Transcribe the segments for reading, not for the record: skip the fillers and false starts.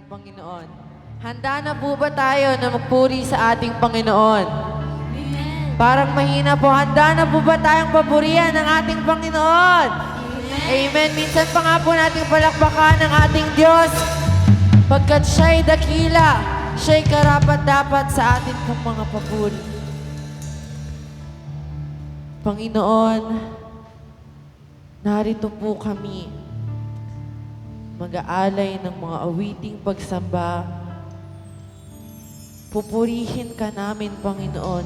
Panginoon. Handa na po ba tayo na magpuri sa ating Panginoon? Parang mahina po. Handa na po ba tayong papurihan ng ating Panginoon? Amen. Minsan pa nga po nating palakpakan ng ating Diyos. Pagkat siya'y dakila, siya'y karapat-dapat sa ating pong mga papuri. Panginoon, narito po kami. Mag-aalay ng mga awiting pagsamba. Pupurihin ka namin, Panginoon,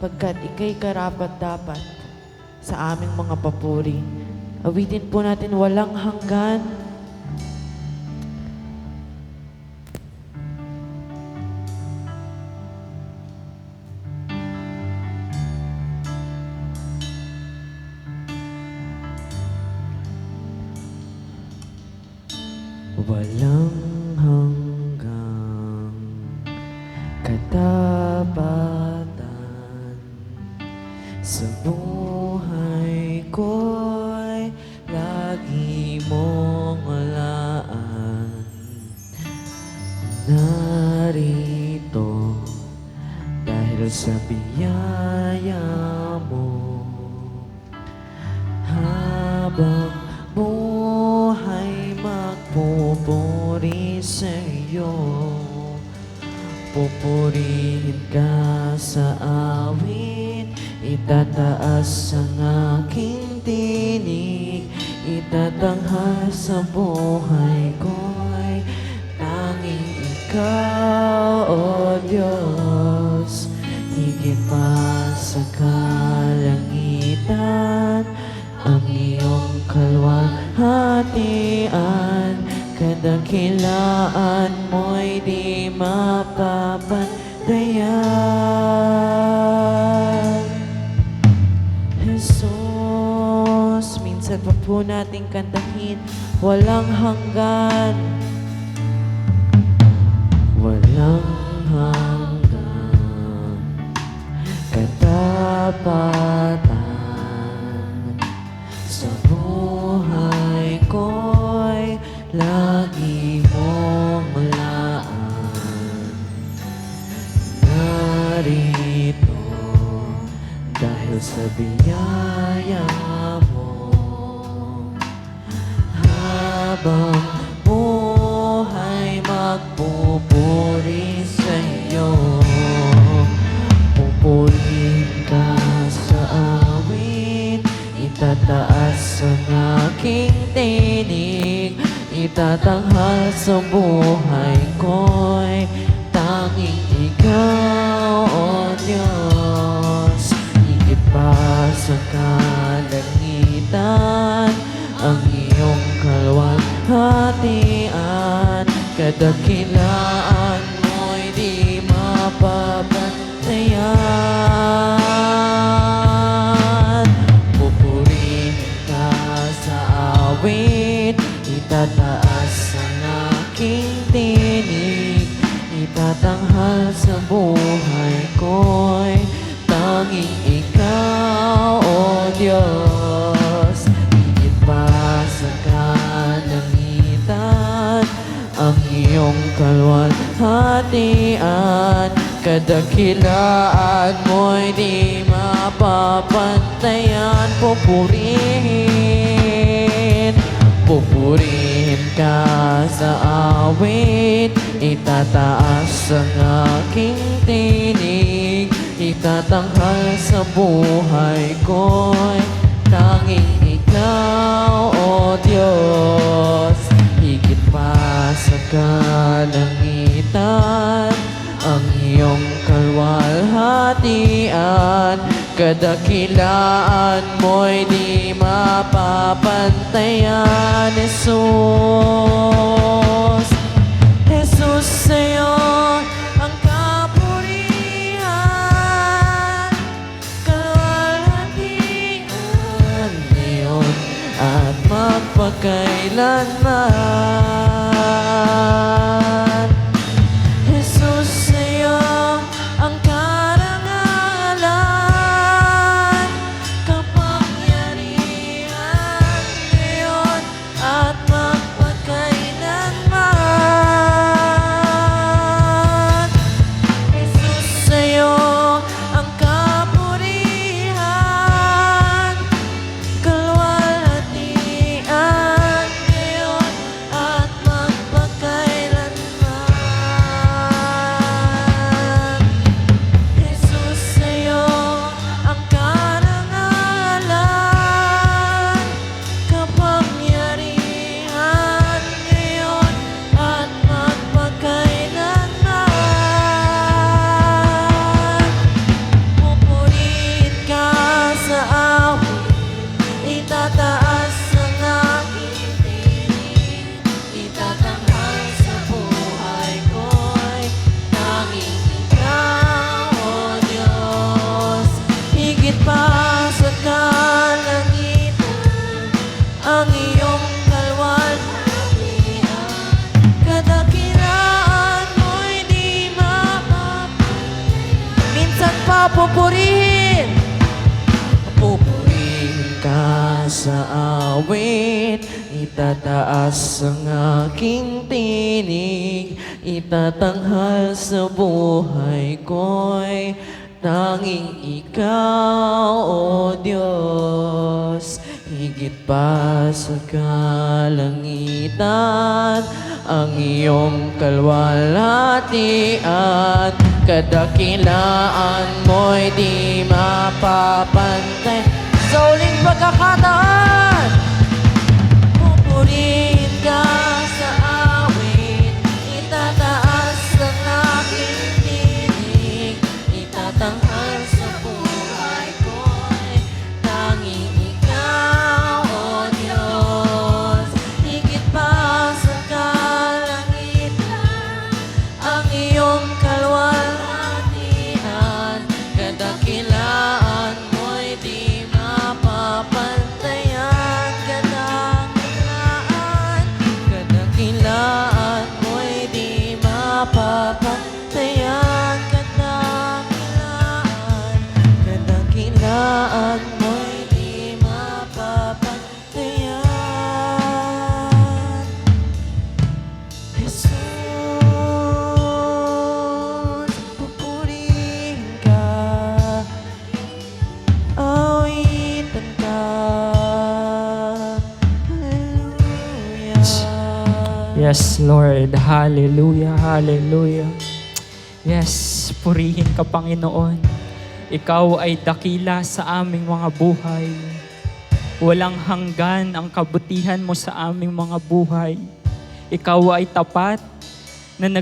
pagkat ika'y karapat-dapat sa aming mga papuri. Awitin po natin walang hanggan. Walang hanggang katapatan sa buhay ko'y lagi mong alaan. Narito dahil sa biyaya mo, habang buhay magpupuri sa iyo. Pupurihin ka sa awit, itataas ang aking tinig, itatanghal sa buhay ko'y tanging ikaw, O Diyos. Higit pa sa kalangitan, ang iyong kalwalhatian, kadakilaan mo'y di mapapantayan. Jesus, minsan pa po nating kantahin, walang hanggan. Walang hanggan katapatan sa buhay ko'y lagi mong malaan. Narito dahil sa biyaya mo, habang buhay magpupuri sa iyo. Pupurihin ka sa awit, itataas ang aking tinig, itatanghal sa buhay ko'y tanging ikaw, O Diyos. Higit pa sa kalangitan, ang iyong kalwalhatian, kadakilaan mo'y di mapapantayan. Pupurihin ka sa awit, itataas ang aking tinig, itatanghal sa buhay ko'y tanging ikaw, O Diyos. Higit pa sa kalangitan, ang iyong kalwalhatian, kadakilaan mo'y di mapapantayan. Pupurihin ka sa awit, itataas ang aking tinig, itatanghal sa buhay ko'y tanging ikaw, O Diyos. Higit pa sa kalangitan, ang iyong kalwalhatian, kadakilaan mo'y di mapapantayan. Jesus, Jesus, sa'yo ang kapurihan, kalwalhatian ngayon at magpakailanman. Jesus, sa'yo ang karangalan, kapangyarihan ngayon at magpakailanman. sa awit, itataas ang aking tinig, itatanghal sa buhay ko'y tanging ikaw, O Diyos. Higit pa sa kalangitan, ang iyong kalwalhatian, kadakilaan mo'y di mapapantay. Sa uling pagkakataon, pupurihin ka sa awit, itataas ang aking tinig, itatanghal sa buhay ko'y tanging ikaw, O Diyos. Higit pa sa kalangitan, ang iyong kalwalhatian, kadakilaan mo'y di mapapantayan. Kadakilaan mo'y di mapapantayan. Kadakilaan mo'y di mapapantayan. Jesus, pupurihin ka, awitan ka. Hallelujah. Yes, Lord. Hallelujah, hallelujah. Yes, purihin ka, Panginoon. Ikaw ay dakila sa aming mga buhay. Walang hanggan ang kabutihan mo sa aming mga buhay. Ikaw ay tapat na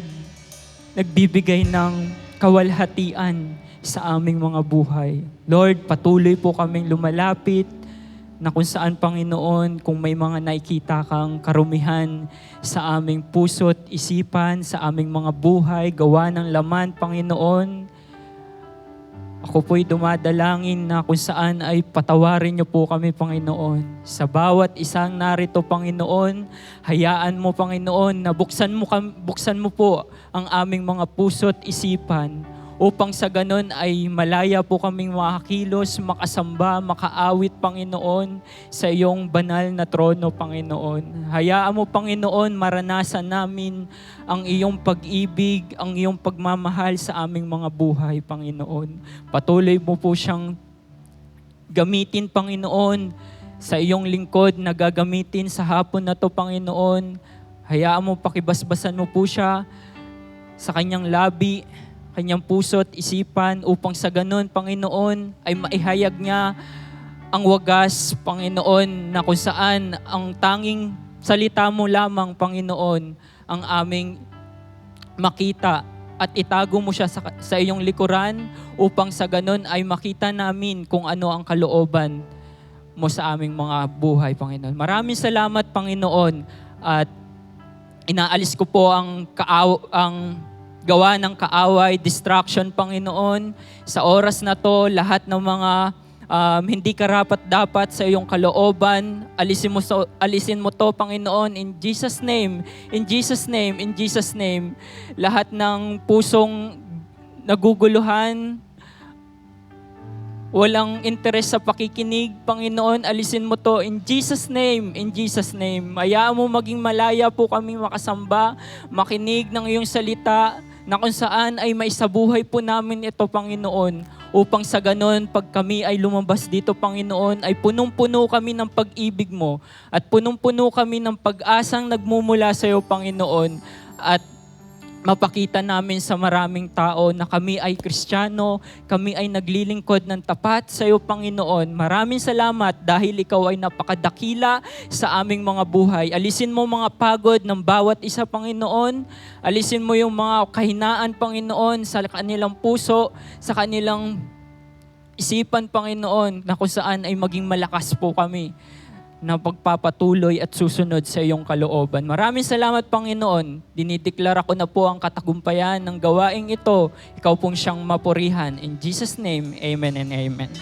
nagbibigay ng kawalhatian sa aming mga buhay. Lord, patuloy po kaming lumalapit na kung saan, Panginoon, kung may mga nakikita kang karumihan sa aming puso't isipan, sa aming mga buhay, gawa ng laman, Panginoon, ako po'y dumadalangin na kung saan ay patawarin niyo po kami, Panginoon. Sa bawat isang narito, Panginoon, hayaan mo, Panginoon, na buksan mo po ang aming mga puso't isipan upang sa ganon ay malaya po kaming makakilos, makasamba, makaawit, Panginoon, sa iyong banal na trono, Panginoon. Hayaan mo, Panginoon, maranasan namin ang iyong pag-ibig, ang iyong pagmamahal sa aming mga buhay, Panginoon. Patuloy mo po siyang gamitin, Panginoon, sa iyong lingkod na gagamitin sa hapon na to, Panginoon. Hayaan mo, pakibasbasan mo po siya sa kanyang labi, kanyang puso't isipan upang sa ganun, Panginoon, ay maihayag niya ang wagas, Panginoon, na kung saan ang tanging salita mo lamang, Panginoon, ang aming makita at itago mo siya sa iyong likuran upang sa ganun ay makita namin kung ano ang kalooban mo sa aming mga buhay, Panginoon. Maraming salamat, Panginoon, at inaalis ko po ang gawa ng kaaway, distraction, Panginoon. Sa oras na to, lahat ng mga hindi karapat-dapat sa iyong kalooban, alisin mo to, Panginoon, in Jesus' name, in Jesus' name, in Jesus' name. Lahat ng pusong naguguluhan, walang interes sa pakikinig, Panginoon, alisin mo to in Jesus' name, in Jesus' name. Hayaan mo maging malaya po kami makasamba, makinig ng iyong salita, na kung saan ay maisabuhay po namin ito, Panginoon, upang sa ganon, pag kami ay lumabas dito, Panginoon, ay punong-puno kami ng pag-ibig mo at punong-puno kami ng pag-asang nagmumula sa iyo, Panginoon, at mapakita namin sa maraming tao na kami ay Kristiyano, kami ay naglilingkod ng tapat sa iyo, Panginoon. Maraming salamat dahil ikaw ay napakadakila sa aming mga buhay. Alisin mo mga pagod ng bawat isa, Panginoon. Alisin mo yung mga kahinaan, Panginoon, sa kanilang puso, sa kanilang isipan, Panginoon, na kung saan ay maging malakas po kami na pagpapatuloy at susunod sa iyong kalooban. Maraming salamat, Panginoon. Dinideklara ko na po ang katagumpayan ng gawaing ito. Ikaw pong siyang mapurihan. In Jesus' name, amen and amen.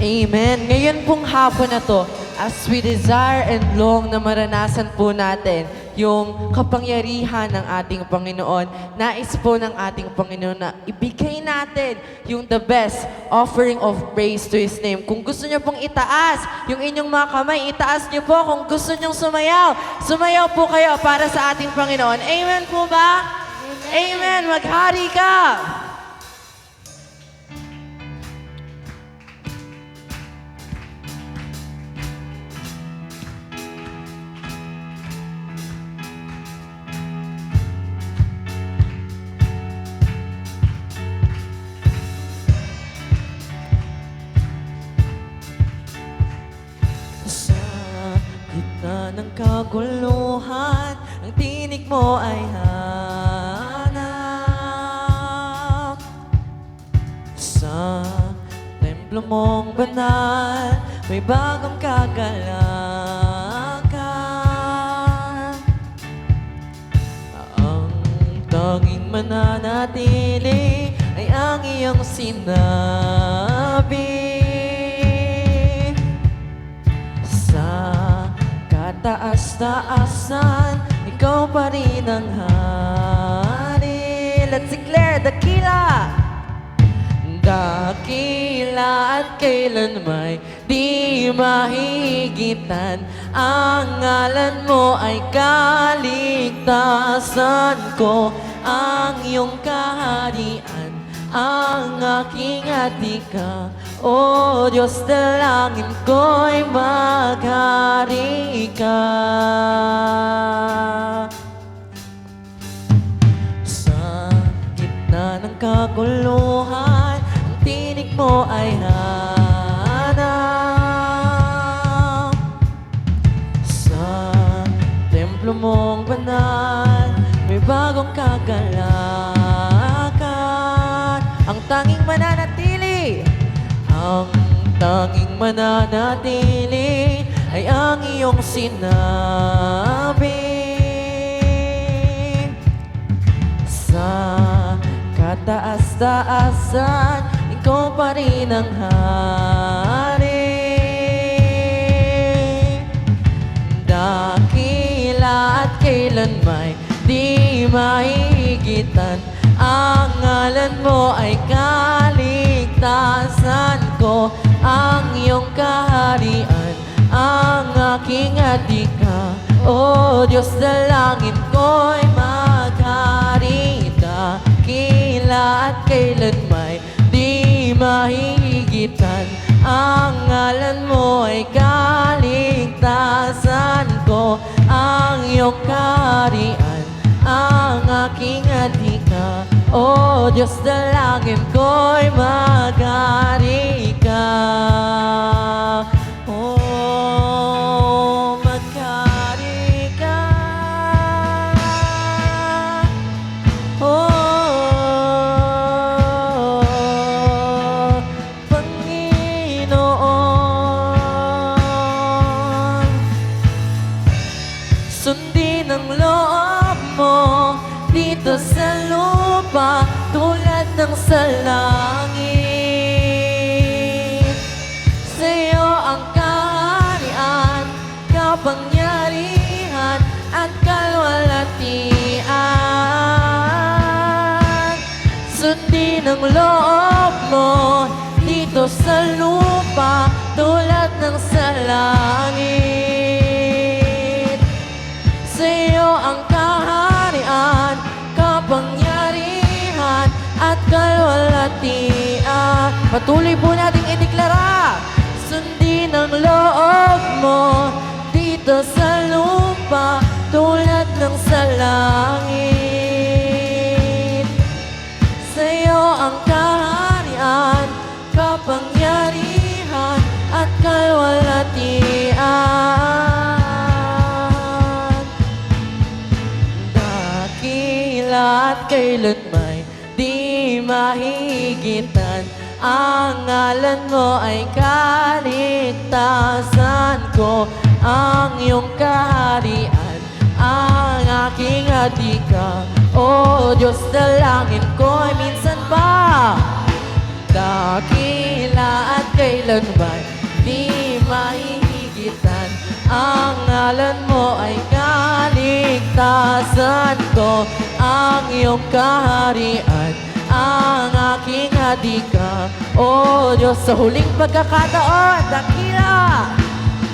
Amen. Ngayon pong hapon na to, as we desire and long na maranasan po natin yung kapangyarihan ng ating Panginoon. Nais po ng ating Panginoon na ibigay natin yung the best offering of praise to His name. Kung gusto niyo pong itaas yung inyong mga kamay, itaas niyo po. Kung gusto niyong sumayaw, sumayaw po kayo para sa ating Panginoon. Amen po ba? Amen. Maghari ka! Sa gitna ng kaguluhan, ang tinig mo ay hanap. Sa templo mong banal, may bagong kagalakan. Ang tanging mananatili ay ang iyong sinabi. Sa kataas-taasan, ikaw pa rin ang hari. Let's declare, dakila! Dakila at kailan may di mahigitan. Ang ngalan mo ay kaligtasan ko. Ang iyong kaharian, ang aking atika. O Diyos, dalangin ko'y maghari ka. Sa gitna ng kaguluhan, ang tinig mo ay hanap. Sa templo mong banal, may bagong kagalakan. Ang tanging mananatili, ang tanging mananatili ay ang iyong sinabi. Sa kataas-taasan, ikaw pa rin ang hari. Dakila at kailan may di mahigitan. Ang ngalan mo ay kaligtasan ko. Ang iyong kaharian, ang aking adika. O Diyos, dalangin ko'y maghari. Dakila at kailan may di mahigitan. Ang ngalan mo ay kaligtasan ko. Ang iyong kaharian, ang aking adika. O Diyos, dalangin ko'y maghari ka. Oh, maghari ka. Oh, Panginoon. Sundin ang loob mo dito sa lupa, tulad ng sa langit. Sa'yo ang kaharian, kapangyarihan at kalwalhatian. Sundin ang loob mo dito sa lupa, tulad ng sa langit. Sa'yo ang kaharian, kapangyarihan at kalwalhatian. Patuloy po nating ideklara. Sundin ang loob mo dito sa lupa, tulad ng sa langit. Sa'yo ang kaharian, kapangyarihan at kalwalhatian. Dakila at kailan may di mahigitan. Ang ngalan mo ay kaligtasan ko. Ang iyong kaharian, ang aking adika. O Diyos, dalangin ko ay minsan pa. Dakila at kailan ba'y di mahihigitan. Ang ngalan mo ay kaligtasan kaligtasan ko, ang iyong kaharian, ang aking hadika. O Diyos, sa huling pagkakataon, dakila,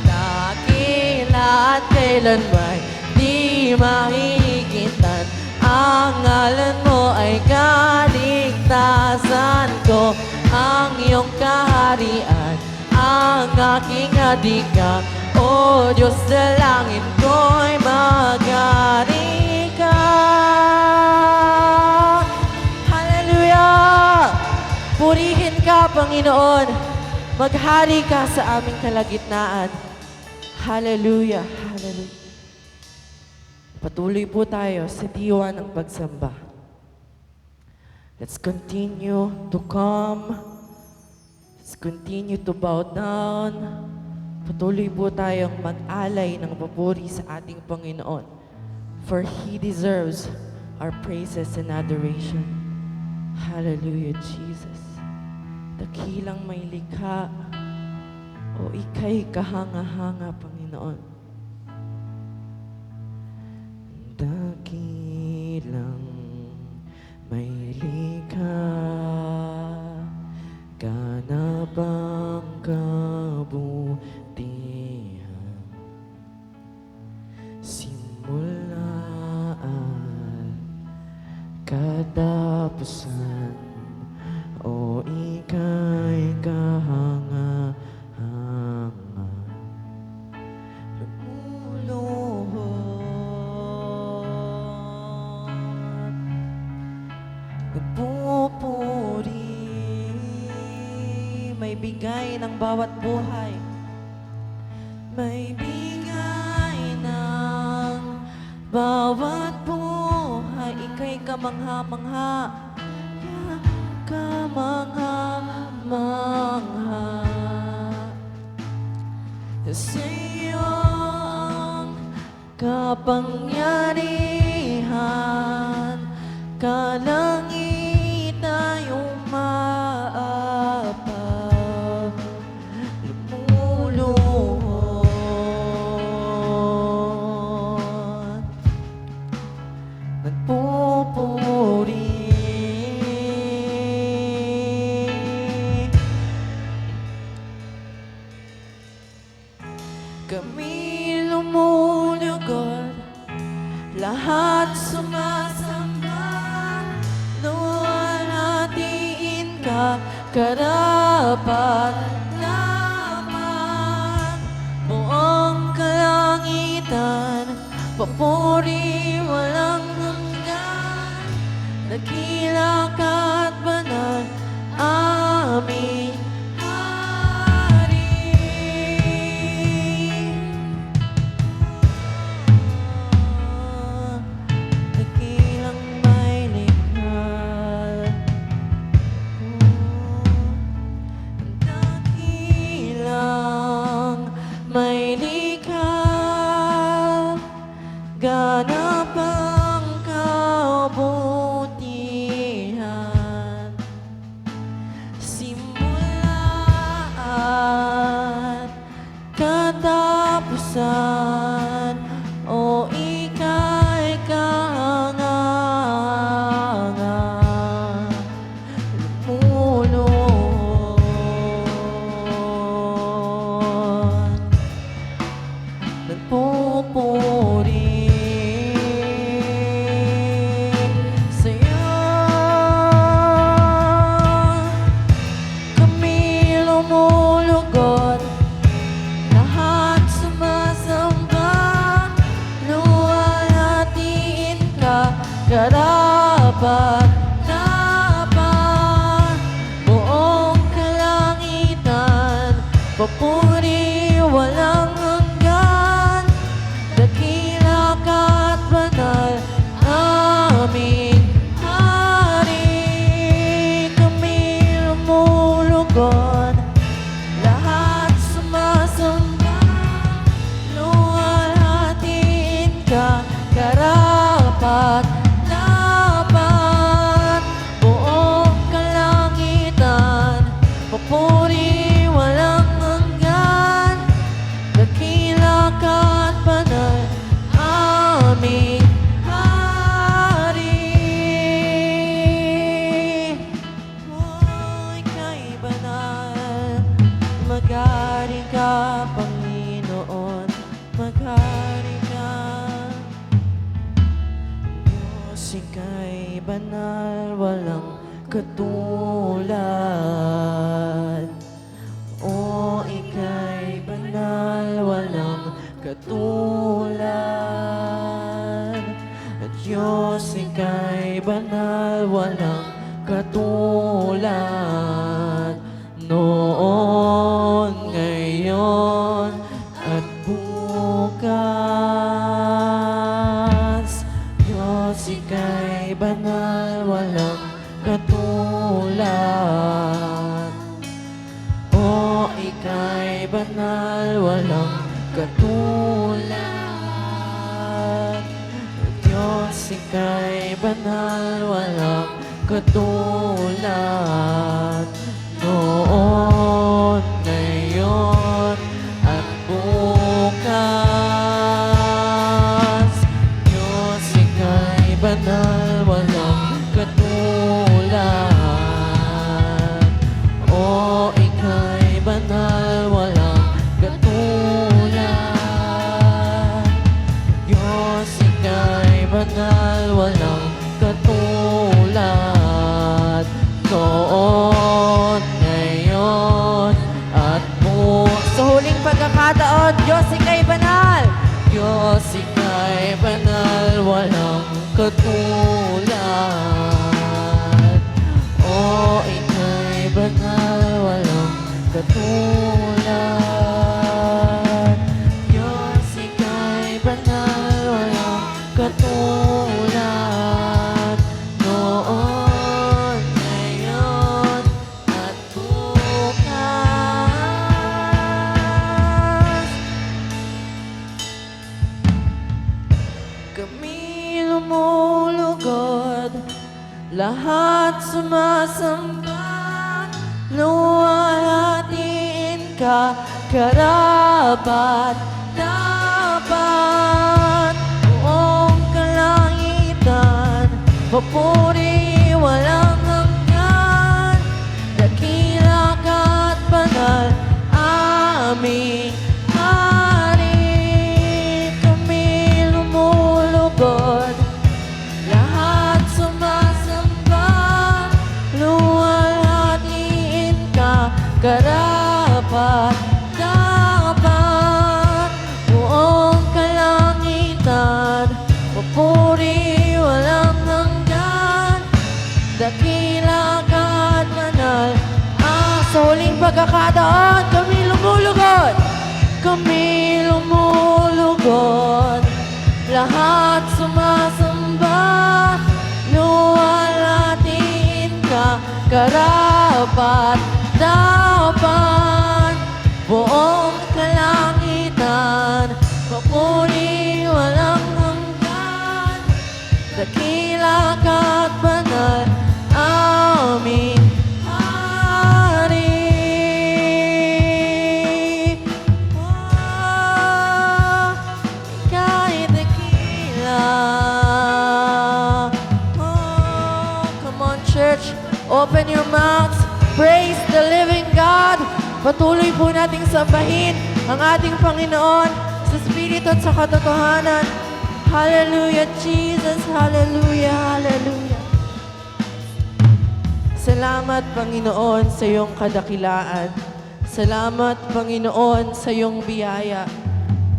dakila at kailanman di mahihigitan. Ang ngalan mo ay kaligtasan ko, ang iyong kaharian, ang aking hadika. O Diyos, dalangin ko'y mag-ari ka. Hallelujah! Purihin ka, Panginoon. Maghari ka sa aming kalagitnaan. Hallelujah! Hallelujah! Patuloy po tayo sa diwa ng pagsamba. Let's continue to come. Let's continue to bow down. Patuloy po tayong mag-alay ng papuri sa ating Panginoon. For He deserves our praises and adoration. Hallelujah, Jesus. Dakilang may likha, o ika'y kahanga-hanga, Panginoon. Dakilang may likha, ganap ang kabutihan, simula at katapusan, o ika'y kahanga-hanga. Nagpupuri, may bigay ng bawat buhay. May bigay ng bawat buhay. Ika'y kamangha-mangha, kamangha-mangha. Sa iyong kapangyarihan, kalangit ay umaapaw, lumuluhod, nagpupuri. Kami lumulugod, lahat sumasamba, luwalhatiin ka, karapat-dapat. Buong kalangitan, papuri walang hanggan, dakila ka at banal, aming hari. Dakilang may likha, dakilang may likha, ganap ang kabutihan, simula at katapusan, o ika'y kahanga-hanga, lumuluhod, nagpupuri sa'yo. Kami lumulugod, lahat sumasamba, luwalhatiin ka, karapat-dapat. Buong kalangitan, papuri walang hanggan, dakila ka at banal, aming hari. Kami lumulugod, lahat sumasamba, luwalhatiin ka, karapat-dapat. Buong kalangitan, papuri walang hanggan, dakila ka, Panginoon, maghari ka. Diyos, ika'y banal, walang katulad. O ika'y banal, walang katulad. At Diyos, ika'y banal, walang katulad. Noon, ngayon, at bukas. Diyos, ika'y banal, walang katulad. O ika'y banal, walang katulad. Diyos, ika'y banal, walang katulad. Noon, ngayon, at bukas. Diyos, ika'y banal, walang katulad. O ika'y banal, walang katulad. Diyos, ika'y banal, walang katulad. Noon, ngayon, at sa huling pagkakataon, Diyos, ika'y banal. Diyos, ika'y banal, walang katulad. O ika'y banal, walang katulad. Diyos, ika'y banal, walang katulad. Noon, ngayon, at bukas. Kami lumulugod, lahat sumasamba, luwalhatiin ka, karapat dapat. Buong kalangitan, papuri walang hanggan, dakila ka't banal, aming hari. Kami lumulugod, lahat sumasamba, luwalhatiin ka, karapat dapat. Buong kalangitan, papuri walang hanggan, dakila ka't banal. Sa huling pagkakataon, kami lumulugod. Kami lumulugod, lahat sumasamba, luwalhatiin ka, karapat dapat. Buong kalangitan, papuri walang hanggan, dakila ka't banal, aming hari. Oh, ika'y dakila. Oh, come on, church, open your mouths, praise the living God. Patuloy po nating sambahin ang ating Panginoon sa Espiritu at sa katotohanan. Hallelujah, Jesus. Hallelujah, hallelujah. Salamat, Panginoon, sa iyong kadakilaan. Salamat, Panginoon, sa iyong biyaya.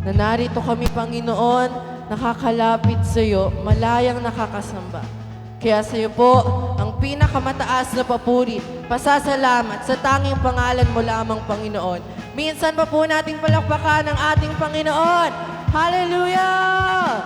Na narito kami, Panginoon, nakakalapit sa iyo, malayang nakakasamba. Kaya sa iyo po, ang pinakamataas na papuri, pasasalamat sa tanging pangalan mo lamang, Panginoon. Minsan pa po nating palakpakan ang ating Panginoon. Hallelujah!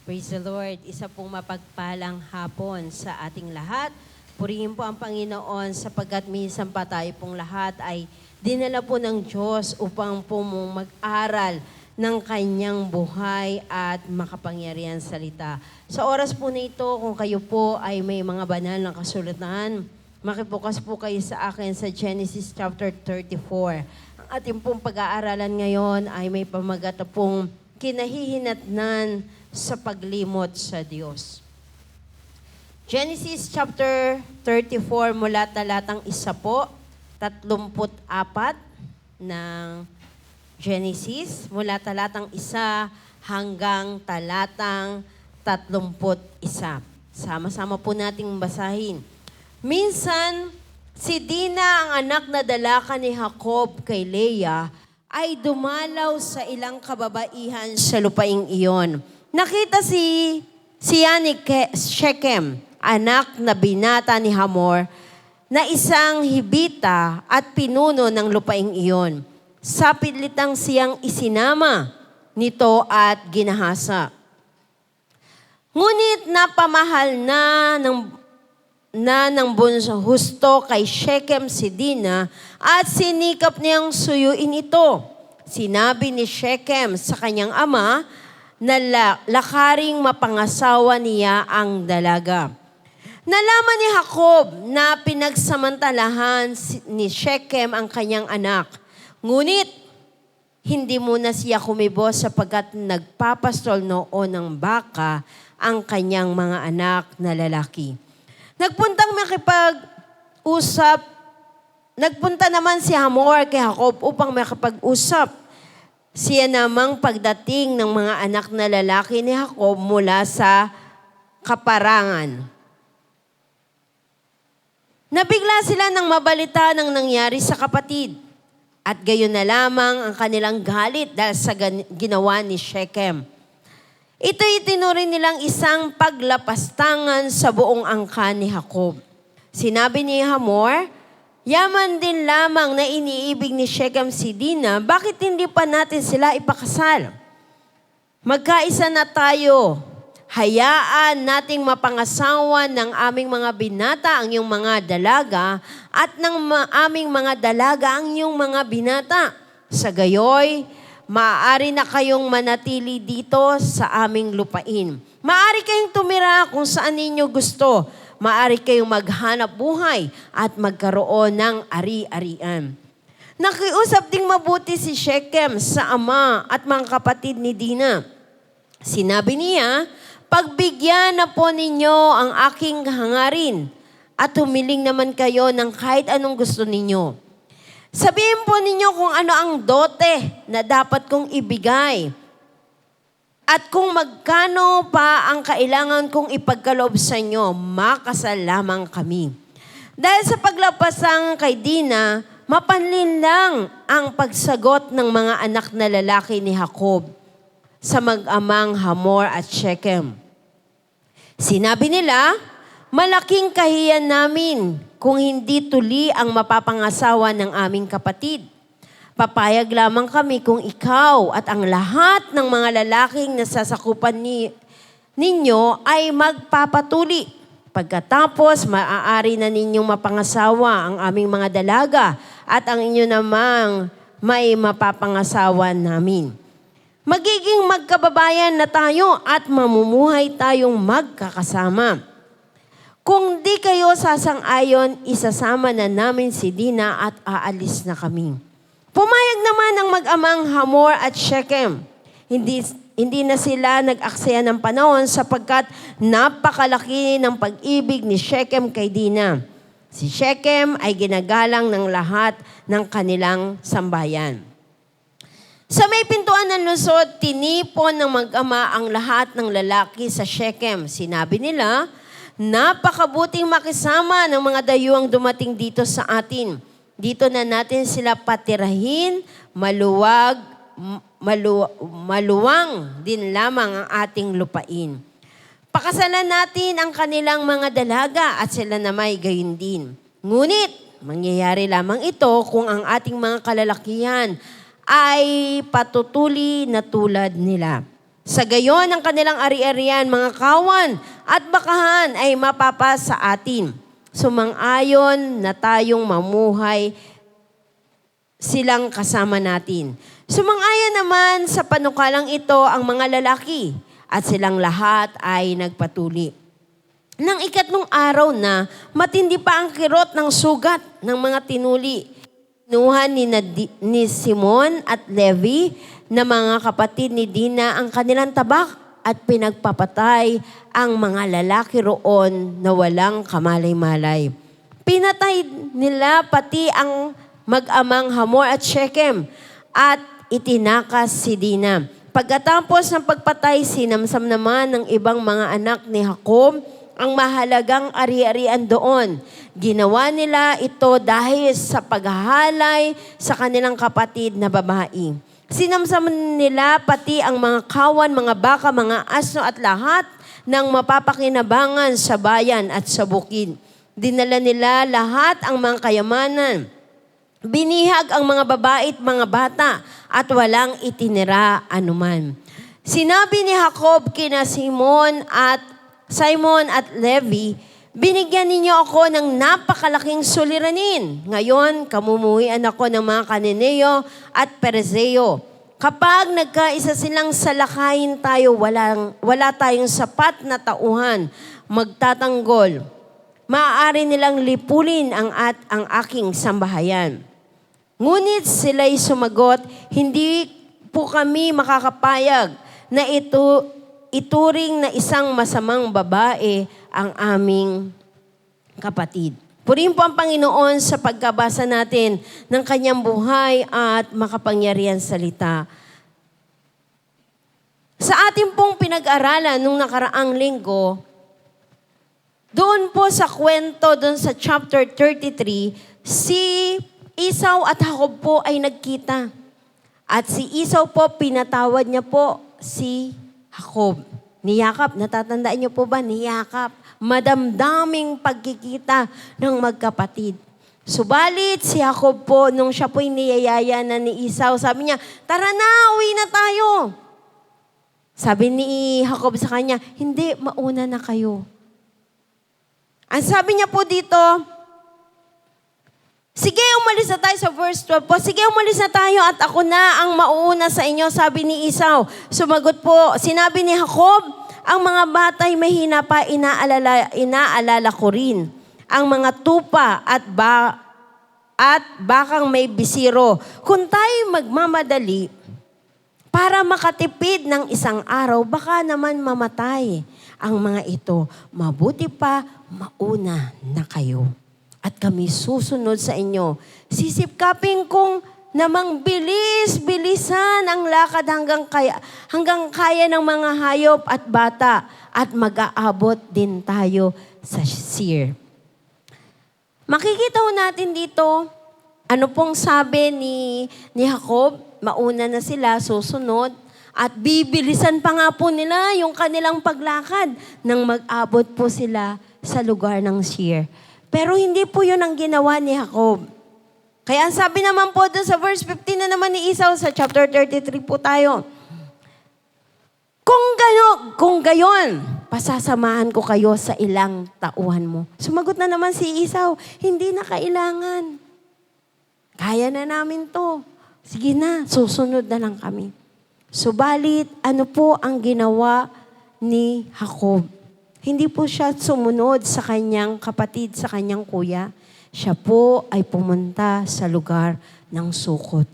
Praise the Lord. Isa pong mapagpalang hapon sa ating lahat. Purihin po ang Panginoon sapagkat minsan pa tayo pong lahat ay dinala po ng Diyos upang po mong mag-aral ng kanyang buhay at makapangyarihan salita. Sa oras po na ito, kung kayo po ay may mga banal na kasulatan, makibukas po kayo sa akin sa Genesis chapter 34. Ang Ang ating pong pag-aaralan ngayon ay may pamagat na pong kinahihinatnan sa paglimot sa Diyos. Genesis chapter 34 mula talatang 1 po, 34 ng Genesis, mula talatang 1 hanggang talatang 31. Sama-sama po nating basahin. Minsan, si Dina, ang anak na dalaka ni Jacob kay Leah, ay dumalaw sa ilang kababaihan sa lupaing iyon. Nakita siya ni Shechem, anak na binata ni Hamor, na isang hibita at pinuno ng lupaing iyon. Sapilitang siyang isinama nito at ginahasa. Ngunit napamahal na ng bunso husto kay Shechem si Dina at sinikap niyang suyuin ito. Sinabi ni Shechem sa kanyang ama na lakaring mapangasawa niya ang dalaga. Nalaman ni Jacob na pinagsamantalahan ni Shechem ang kanyang anak. Ngunit hindi muna siya kumibos sapagkat nagpapastol noon ng baka ang kanyang mga anak na lalaki. Nagpunta naman si Hamor kay Jacob upang makipag-usap. Siya namang pagdating ng mga anak na lalaki ni Jacob mula sa kaparangan. Nabigla sila nang mabalita ng nangyari sa kapatid. At gayon na lamang ang kanilang galit dahil sa ginawa ni Shechem. Ito'y itinuring nilang isang paglapastangan sa buong angkan ni Jacob. Sinabi ni Hamor, yaman din lamang na iniibig ni Shechem si Dina, bakit hindi pa natin sila ipakasal? Magkaisa na tayo. Hayaan nating mapangasawa ng aming mga binata ang iyong mga dalaga at ng aming mga dalaga ang iyong mga binata. Sa gayoy, maaari na kayong manatili dito sa aming lupain. Maaari kayong tumira kung saan ninyo gusto. Maaari kayong maghanap buhay at magkaroon ng ari-arian. Nakiusap ding mabuti si Shechem sa ama at mga kapatid ni Dina. Sinabi niya, pagbigyan na po ninyo ang aking hangarin at humiling naman kayo ng kahit anong gusto ninyo. Sabihin po ninyo kung ano ang dote na dapat kong ibigay at kung magkano pa ang kailangan kong ipagkaloob sa inyo, makasal lamang kami. Dahil sa paglapasang kay Dina, mapanlin lang ang pagsagot ng mga anak na lalaki ni Jacob sa mag-amang Hamor at Shechem. Sinabi nila, malaking kahiyan namin kung hindi tuli ang mapapangasawa ng aming kapatid. Papayag lamang kami kung ikaw at ang lahat ng mga lalaking nasasakupan ninyo ay magpapatuli. Pagkatapos, maaari na ninyong mapangasawa ang aming mga dalaga at ang inyo namang may mapapangasawa namin. Magiging magkababayan na tayo at mamumuhay tayong magkakasama. Kung di kayo sasang-ayon, isasama na namin si Dina at aalis na kami. Pumayag naman ang mag-amang Hamor at Shechem. Hindi na sila nag-aksaya ng panahon sapagkat napakalaki ng pag-ibig ni Shechem kay Dina. Si Shechem ay ginagalang ng lahat ng kanilang sambayan. Sa may pintuan ng lungsod, tinipon ng mag-ama ang lahat ng lalaki sa Shechem. Sinabi nila, napakabuting makisama ng mga dayuang dumating dito sa atin. Dito na natin sila patirahin, maluwang din lamang ang ating lupain. Pakasalan natin ang kanilang mga dalaga at sila na may gayon din. Ngunit, mangyayari lamang ito kung ang ating mga kalalakihan ay patutuli na tulad nila. Sa gayon, ang kanilang ari-arian, mga kawan at bakahan ay mapapas sa atin. Sumang-ayon na tayong mamuhay silang kasama natin. Sumang-ayon naman sa panukalang ito ang mga lalaki at silang lahat ay nagpatuli. Nang ikatlong araw na, matindi pa ang kirot ng sugat ng mga tinuli. Kinuha ni Simon at Levi na mga kapatid ni Dina ang kanilang tabak at pinagpapatay ang mga lalaki roon na walang kamalay-malay. Pinatay nila pati ang mag-amang Hamor at Shechem at itinakas si Dina. Pagkatapos ng pagpatay, sinamsam naman ng ibang mga anak ni Jacob ang mahalagang ari-arian doon. Ginawa nila ito dahil sa paghahalay sa kanilang kapatid na babae. Sinamsam nila pati ang mga kawan, mga baka, mga asno at lahat ng mapapakinabangan sa bayan at sa bukid. Dinala nila lahat ang mga kayamanan. Binihag ang mga babae at mga bata at walang itinira anuman. Sinabi ni Jacob kina Simon at Levi, binigyan ninyo ako ng napakalaking suliranin. Ngayon, kamumuhian ako ng mga Kananeo at Perizeo. Kapag nagkaisa silang salakayin tayo, wala tayong sapat na tauhan, magtatanggol. Maaari nilang lipulin ang aking sambahayan. Ngunit sila'y sumagot, hindi po kami makakapayag na ituring na isang masamang babae ang aming kapatid. Purihin po ang Panginoon sa pagkabasa natin ng kanyang buhay at makapangyarihan salita. Sa ating pong pinag-aralan nung nakaraang linggo, doon po sa kwento, doon sa chapter 33, si Esau at Jacob po ay nagkita. At si Esau po, pinatawad niya po si Jacob. Niyakap, natatandaan niyo po ba? Niyakap. Madamdaming pagkikita ng magkapatid. Subalit si Jacob po, nung siya po'y niyayaya na ni Esau, sabi niya, tara na, uwi na tayo. Sabi ni Jacob sa kanya, hindi, mauna na kayo. Ang sabi niya po dito, sige, umalis na tayo sa verse 12 po. Sige, umalis na tayo at ako na ang mauuna sa inyo, sabi ni Esau. Sumagot po, sinabi ni Jacob, ang mga batay mahina pa, inaalala ko rin. Ang mga tupa at bakang may bisiro. Kung tayo magmamadali para makatipid ng isang araw, baka naman mamatay ang mga ito. Mabuti pa, mauna na kayo. At kami susunod sa inyo. Sisipkapin kong namang bilisan ang lakad hanggang kaya ng mga hayop at bata at mag-aabot din tayo sa Seir. Makikita ho natin dito, ano pong sabi ni Jacob, mauna na sila, susunod, at bibilisan pa nga po nila yung kanilang paglakad nang mag-abot po sila sa lugar ng Seir. Pero hindi po yun ang ginawa ni Jacob. Kaya ang sabi naman po doon sa verse 15 na naman ni Esau, sa chapter 33 po tayo. Kung gayon, pasasamahan ko kayo sa ilang tauhan mo. Sumagot na naman si Esau, hindi na kailangan. Kaya na namin to. Sige na, susunod na lang kami. Subalit, ano po ang ginawa ni Jacob? Hindi po siya sumunod sa kanyang kapatid, sa kanyang kuya. Siya po ay pumunta sa lugar ng Sukot.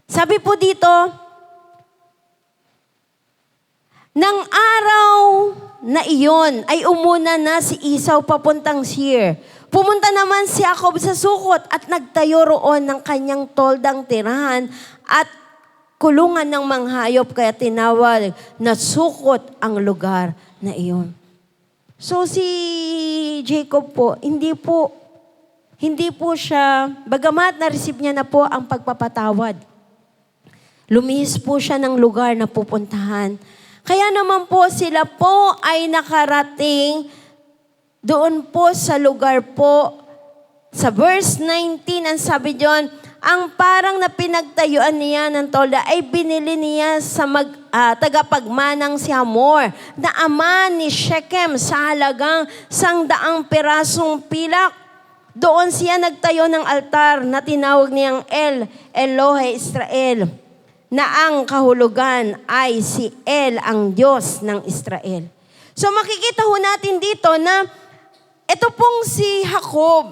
Sabi po dito, nang araw na iyon ay umuna na si Esau papuntang Seir. Pumunta naman si Jacob sa Sukot at nagtayo roon ng kanyang toldang tirahan at kulungan ng manghayop, kaya tinawag na Sukot ang lugar na iyon. So si Jacob po, hindi po siya, bagamat na-receive niya na po ang pagpapatawad. Lumihis po siya ng lugar na pupuntahan. Kaya naman po sila po ay nakarating doon po sa lugar po. Sa verse 19, ang sabi diyon, ang parang na pinagtayuan niya ng tolda ay binili niya sa tagapagmanang si Hamor, na ama ni Shechem, sa halagang 100 pirasong pilak. Doon siya nagtayo ng altar na tinawag niyang Elohe Israel, na ang kahulugan ay si El, ang Diyos ng Israel. So makikita ho natin dito na ito pong si Jacob,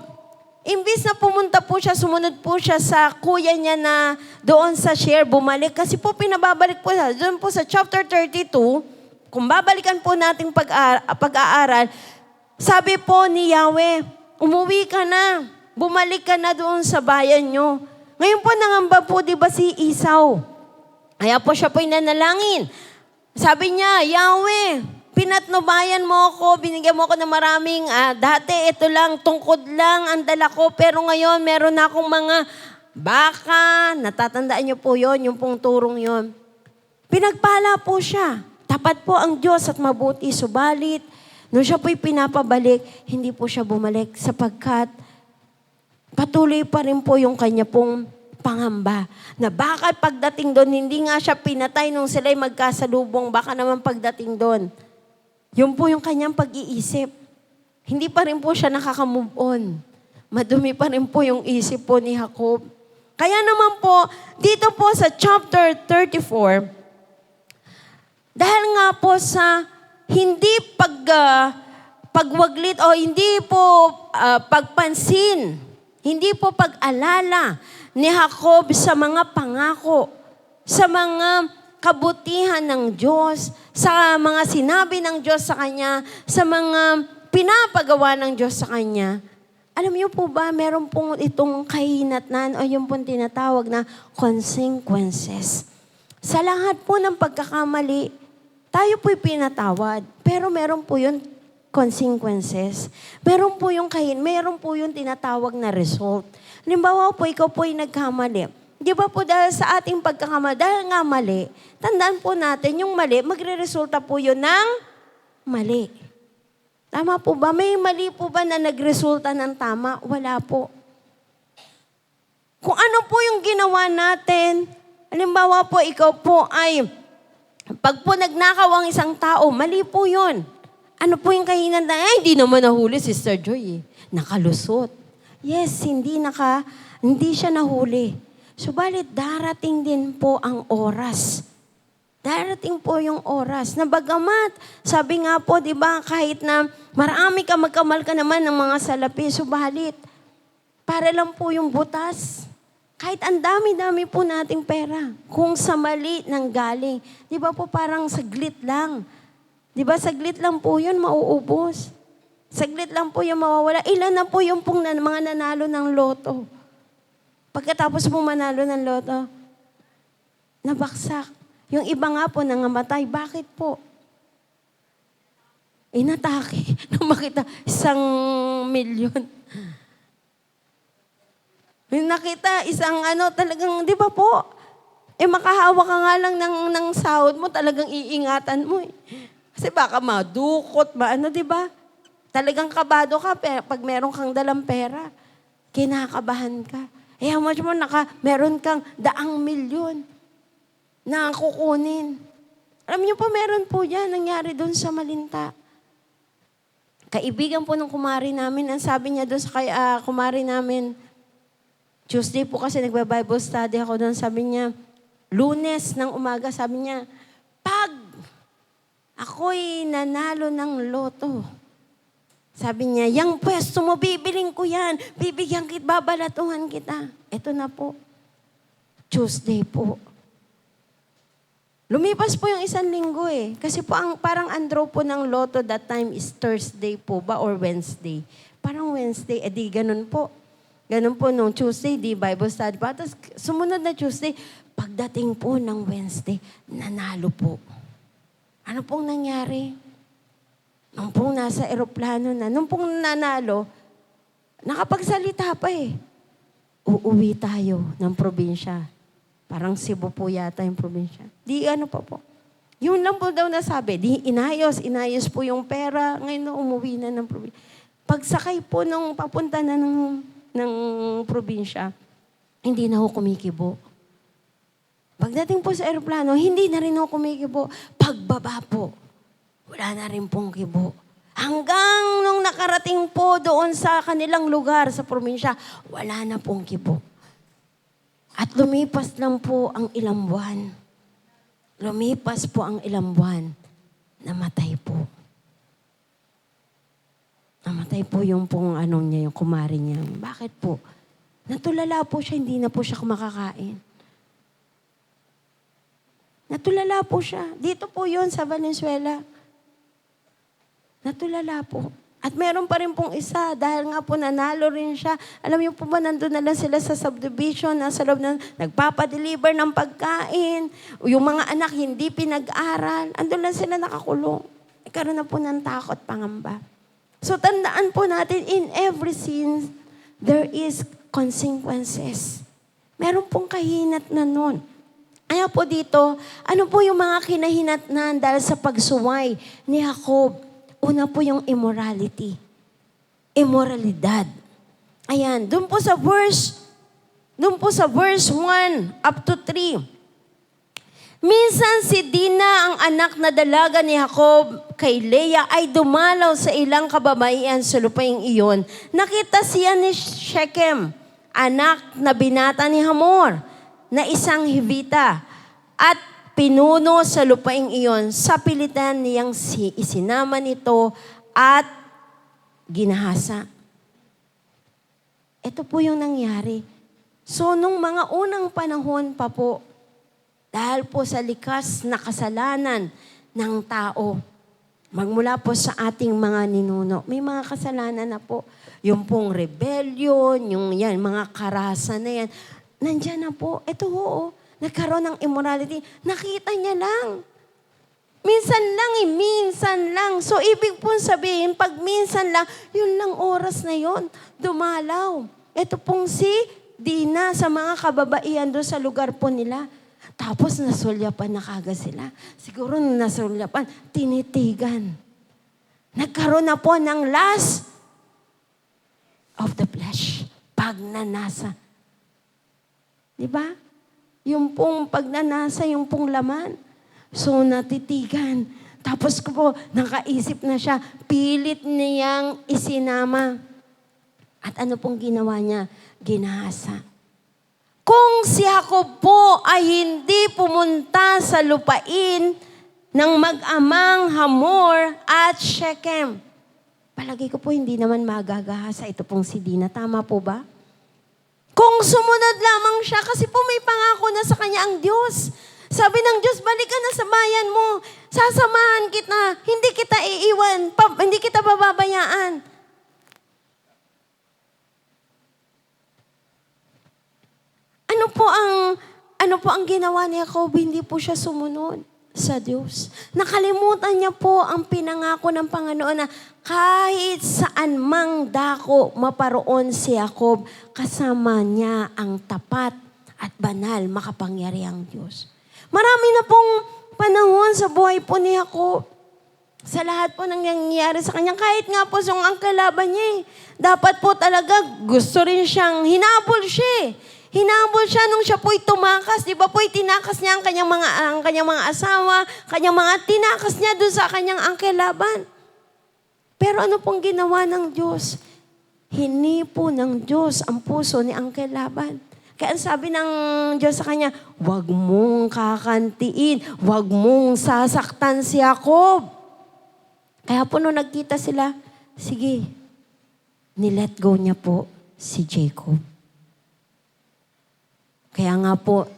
imbis na pumunta po siya, sumunod po siya sa kuya niya na doon sa share, bumalik. Kasi po pinababalik po siya. Doon po sa chapter 32, kung babalikan po nating pag-aaral, sabi po ni Yahweh, umuwi ka na, bumalik ka na doon sa bayan nyo. Ngayon po nangamba po, di ba si Esau? Kaya po siya po nanalangin. Sabi niya, Yahweh, pinatnubayan mo ako, binigyan mo ako ng maraming, dati ito lang, tungkod lang ang dala ko, pero ngayon meron na akong mga baka, natatandaan niyo po yon, yung pong turong yon. Pinagpala po siya. Tapat po ang Diyos at mabuti, subalit, nung siya po'y pinapabalik, hindi po siya bumalik sapagkat patuloy pa rin po yung kanya pong pangamba. Na baka pagdating doon, hindi nga siya pinatay nung sila'y magkasalubong, baka naman pagdating doon. Yun po yung kanyang pag-iisip. Hindi pa rin po siya nakaka-move on. Madumi pa rin po yung isip po ni Jacob. Kaya naman po, dito po sa chapter 34, dahil nga po sa hindi pagwaglit o hindi po pagpansin, hindi po pag-alala ni Jacob sa mga pangako, sa mga kabutihan ng Diyos, sa mga sinabi ng Diyos sa kanya, sa mga pinapagawa ng Diyos sa kanya. Alam niyo po ba, meron pong itong kahinatnan o yung pong tinatawag na consequences. Sa lahat po ng pagkakamali, tayo po'y pinatawad, pero meron po yun consequences. Meron po yung meron po yung tinatawag na result. Halimbawa po, ikaw po'y nagkamali. Di ba po dahil sa ating pagkakamali, dahil nga mali, tandaan po natin, yung mali, magre-resulta po yun ng mali. Tama po ba? May mali po ba na nagresulta ng tama? Wala po. Kung ano po yung ginawa natin, halimbawa po, ikaw po ay, pag po nagnakaw ang isang tao, mali po yun. Ano po yung kahinan na, hindi naman nahuli, Sister Joy. Nakalusot. Yes, hindi siya nahuli. Subalit, darating din po ang oras. Darating po yung oras. Na bagamat, sabi nga po, di ba, kahit na marami ka, magkamal ka naman ng mga salapi, subalit, para lang po yung butas. Kahit ang dami-dami po nating pera, kung sa mali nang galing. Di ba po parang saglit lang. Di ba saglit lang po yun, mauubos. Saglit lang po yung mawawala. Ilan na po yung pong mga nanalo ng loto. Pagkatapos po manalo ng loto, nabaksak. Yung iba nga po nangamatay. Bakit po? Inatake. Nung makita, 1,000,000. Nakita, talagang, di ba po? Makahawa ka nga lang ng sahod mo, talagang iingatan mo eh. Kasi baka madukot, di ba? Talagang kabado ka pag meron kang dalang pera. Kinakabahan ka. How much mo meron kang 100,000,000 na kukunin. Alam niyo po, meron po yan, nangyari doon sa Malinta. Kaibigan po ng kumari namin, ang sabi niya doon sa kumari namin, Tuesday po kasi nagba-Bible study ako doon, sabi niya, Lunes ng umaga, sabi niya, pag ako'y nanalo ng loto, sabi niya, yang pwesto mo, bibiling ko yan, bibigyan kita, babalatuhan kita. Ito na po, Tuesday po. Lumipas po yung 1 linggo eh. Kasi po parang ang draw po ng loto that time is Thursday po ba or Wednesday? Parang Wednesday, di ganun po. Ganun po nung Tuesday, di Bible study pa. Tapos sumunod na Tuesday, pagdating po ng Wednesday, nanalo po. Ano pong nangyari? Nung pong nasa eroplano na, nung pong nanalo, nakapagsalita pa eh. Uuwi tayo ng probinsya. Parang Cebu po yata yung probinsya. Di pa po. Yun lang po daw nasabi. Di inayos po yung pera. Ngayon na umuwi na ng probinsya. Pagsakay po nung papunta na ng probinsya, hindi na ako kumikibo. Pagdating po sa aeroplano, hindi na rin ako kumikibo. Pagbaba po, wala na rin pong kibo. Hanggang nung nakarating po doon sa kanilang lugar sa probinsya, wala na pong kibo. At lumipas lang po ang ilang buwan. Lumipas po ang ilang buwan. Namatay po. Namatay po yung pong niya, yung kumari niya. Bakit po? Natulala po siya, hindi na po siya kumakakain. Natulala po siya. Dito po yon sa Valenzuela. Natulala po. At meron pa rin pong isa, dahil nga po nanalo rin siya. Alam niyo po ba, nandun na lang sila sa subdivision, nasa loob na nagpapadeliver ng pagkain. Yung mga anak hindi pinag-aral. Andun lang sila nakakulong. Karoon na po ng takot, pangamba. So tandaan po natin, in every sin, there is consequences. Meron pong kahinat na nun. Kaya po dito, ano po yung mga kinahinatnan dahil sa pagsuway ni Jacob? Una po yung immorality. Immoralidad. Ayan, doon po sa verse 1 up to 3. Minsan si Dina, ang anak na dalaga ni Jacob kay Leah, ay dumalaw sa ilang kababaihan sa lupaing iyon. Nakita siya ni Shechem, anak na binata ni Hamor, na isang Hivita, at pinuno sa lupaing iyon. Sa pilitan niyang isinama nito at ginahasa. Ito po yung nangyari. So, nung mga unang panahon pa po, dahil po sa likas na kasalanan ng tao, magmula po sa ating mga ninuno, may mga kasalanan na po. Yung pong rebellion, yung yan, mga karahasan na yan, nandyan na po. Ito ho, nagkaroon ng immorality. Nakita niya lang. Minsan lang. So, ibig po sabihin, pag minsan lang, yun lang oras na yun, dumalaw. Ito pong si Dina sa mga kababaihan doon sa lugar po nila. Tapos nasulyapan na kagad sila. Siguro nasulyapan, tinitigan. Nagkaroon na po ng lust of the flesh. Pagnanasa. Diba? Yung pong pagnanasa, yung pong laman. So, natitigan. Tapos po, nakaisip na siya, pilit niyang isinama. At ano pong ginawa niya? Ginahasa. Kung si Jacob po ay hindi pumunta sa lupain ng mag-amang Hamor at Shechem, palagi ko po hindi naman magagahasa ito pong si Dina. Tama po ba? Kung sumunod lamang siya, kasi po may pangako na sa kanya ang Diyos. Sabi ng Diyos, balik ka na sa bayan mo. Sasamahan kita. Hindi kita iiwan. Hindi kita bababayaan. Ano po ang ginawa ni Jacob? Hindi po siya sumunod sa Diyos. Nakalimutan niya po ang pinangako ng Panginoon na kahit saan mang dako maparoon si Jacob, kasama niya ang tapat at banal makapangyarihang Diyos. Marami na pong panahon sa buhay po ni Jacob. Sa lahat po nang nangyayari sa kanya, kahit nga po yung ang kalaban niya, dapat po talaga gusto rin siyang hinabol siya. Hinabol siya nung siya po'y tumakas. Di ba po'y tinakas niya ang kanyang mga asawa, kanyang mga tinakas niya doon sa kanyang angkel Laban. Pero ano pong ginawa ng Diyos? Hinipo ng Diyos ang puso ni angkel Laban. Kaya sabi ng Diyos sa kanya, huwag mong kakantiin, huwag mong sasaktan si Jacob. Kaya po nung nagkita sila, sige, nilet go niya po si Jacob. Kaya nga po,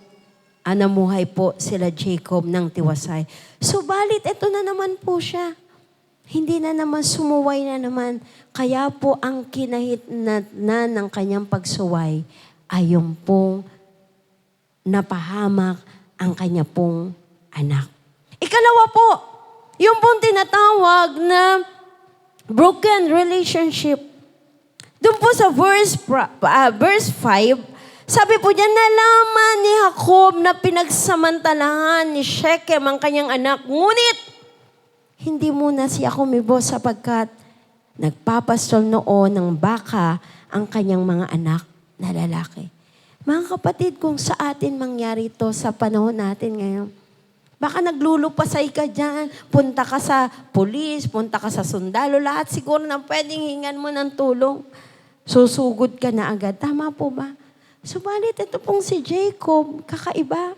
namuhay po sila Jacob ng tiwasay. Subalit, ito na naman po siya. Hindi na naman, sumuway na naman. Kaya po, ang kinahitnan ng kanyang pagsuway ay yung pong napahamak ang kanya pong anak. Ikalawa po, yung pong tinatawag na broken relationship. Doon po sa verse 5, sabi po diyan, nalaman ni Jacob na pinagsamantalahan ni Shechem ang kanyang anak. Ngunit, hindi muna siya kumibo sapagkat nagpapastol noon ng baka ang kanyang mga anak na lalaki. Mga kapatid, kung sa atin mangyari ito sa panahon natin ngayon, baka naglulupasay ka dyan, punta ka sa pulis, punta ka sa sundalo, lahat siguro na pwedeng hingan mo ng tulong. Susugod ka na agad. Tama po ba? Subalit ito pong si Jacob, kakaiba.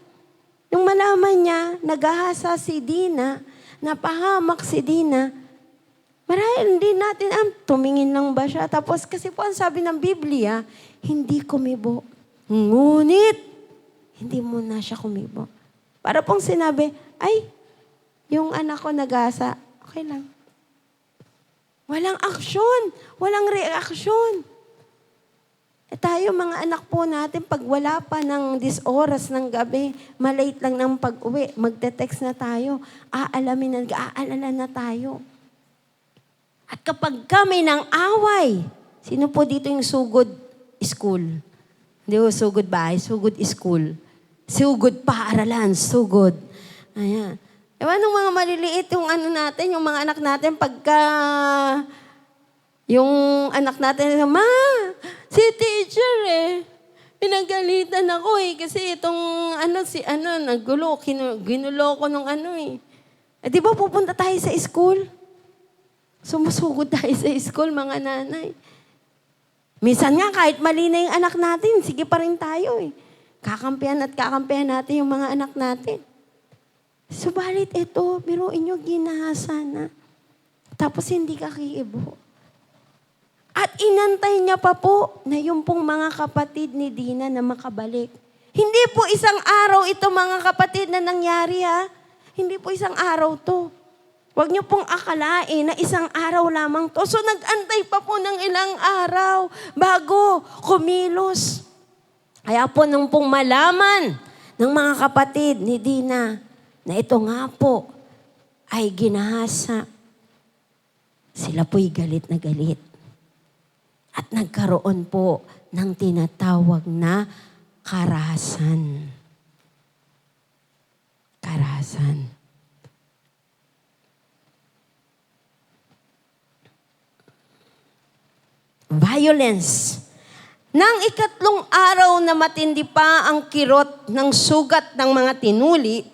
Nung malaman niya, nagahasa si Dina, napahamak si Dina, Marahil hindi natin tumingin lang ba siya? Tapos kasi po ang sabi ng Biblia, hindi kumibo. Ngunit, hindi mo na siya kumibo. Para pong sinabi, ay, yung anak ko nagasa, okay lang. Walang aksyon, walang reaksyon. Tayo mga anak po natin, pag wala pa ng 10 oras ng gabi, malate lang ng pag-uwi, magte-text na tayo, aalala na tayo. At kapag kami ng away, sino po dito yung sugod school? Hindi po sugod bahay, sugod school. Sugod paaralan, sugod. Ayan. Ewan nung mga maliliit yung natin, yung mga anak natin, pagka yung anak natin, ma, si teacher pinagalitan ako kasi itong naggulo, ginulo ko nung di ba pupunta tayo sa school? Sumusugod tayo sa school, mga nanay. Minsan nga, kahit mali na yung anak natin, sige pa rin tayo Kakampihan natin yung mga anak natin. Subalit ito, biruin nyo, ginahasa na. Tapos hindi ka kiibo. At inantay niya pa po na yung pong mga kapatid ni Dina na makabalik. Hindi po isang araw ito mga kapatid na nangyari Hindi po isang araw to. Huwag niyo pong akalain na isang araw lamang to. So nag-antay pa po ng ilang araw bago kumilos. Kaya po nung pong malaman ng mga kapatid ni Dina na ito nga po ay ginahasa, sila po'y galit na galit. At nagkaroon po ng tinatawag na karahasan. Karahasan. Violence. Nang ikatlong araw na matindi pa ang kirot ng sugat ng mga tinuli,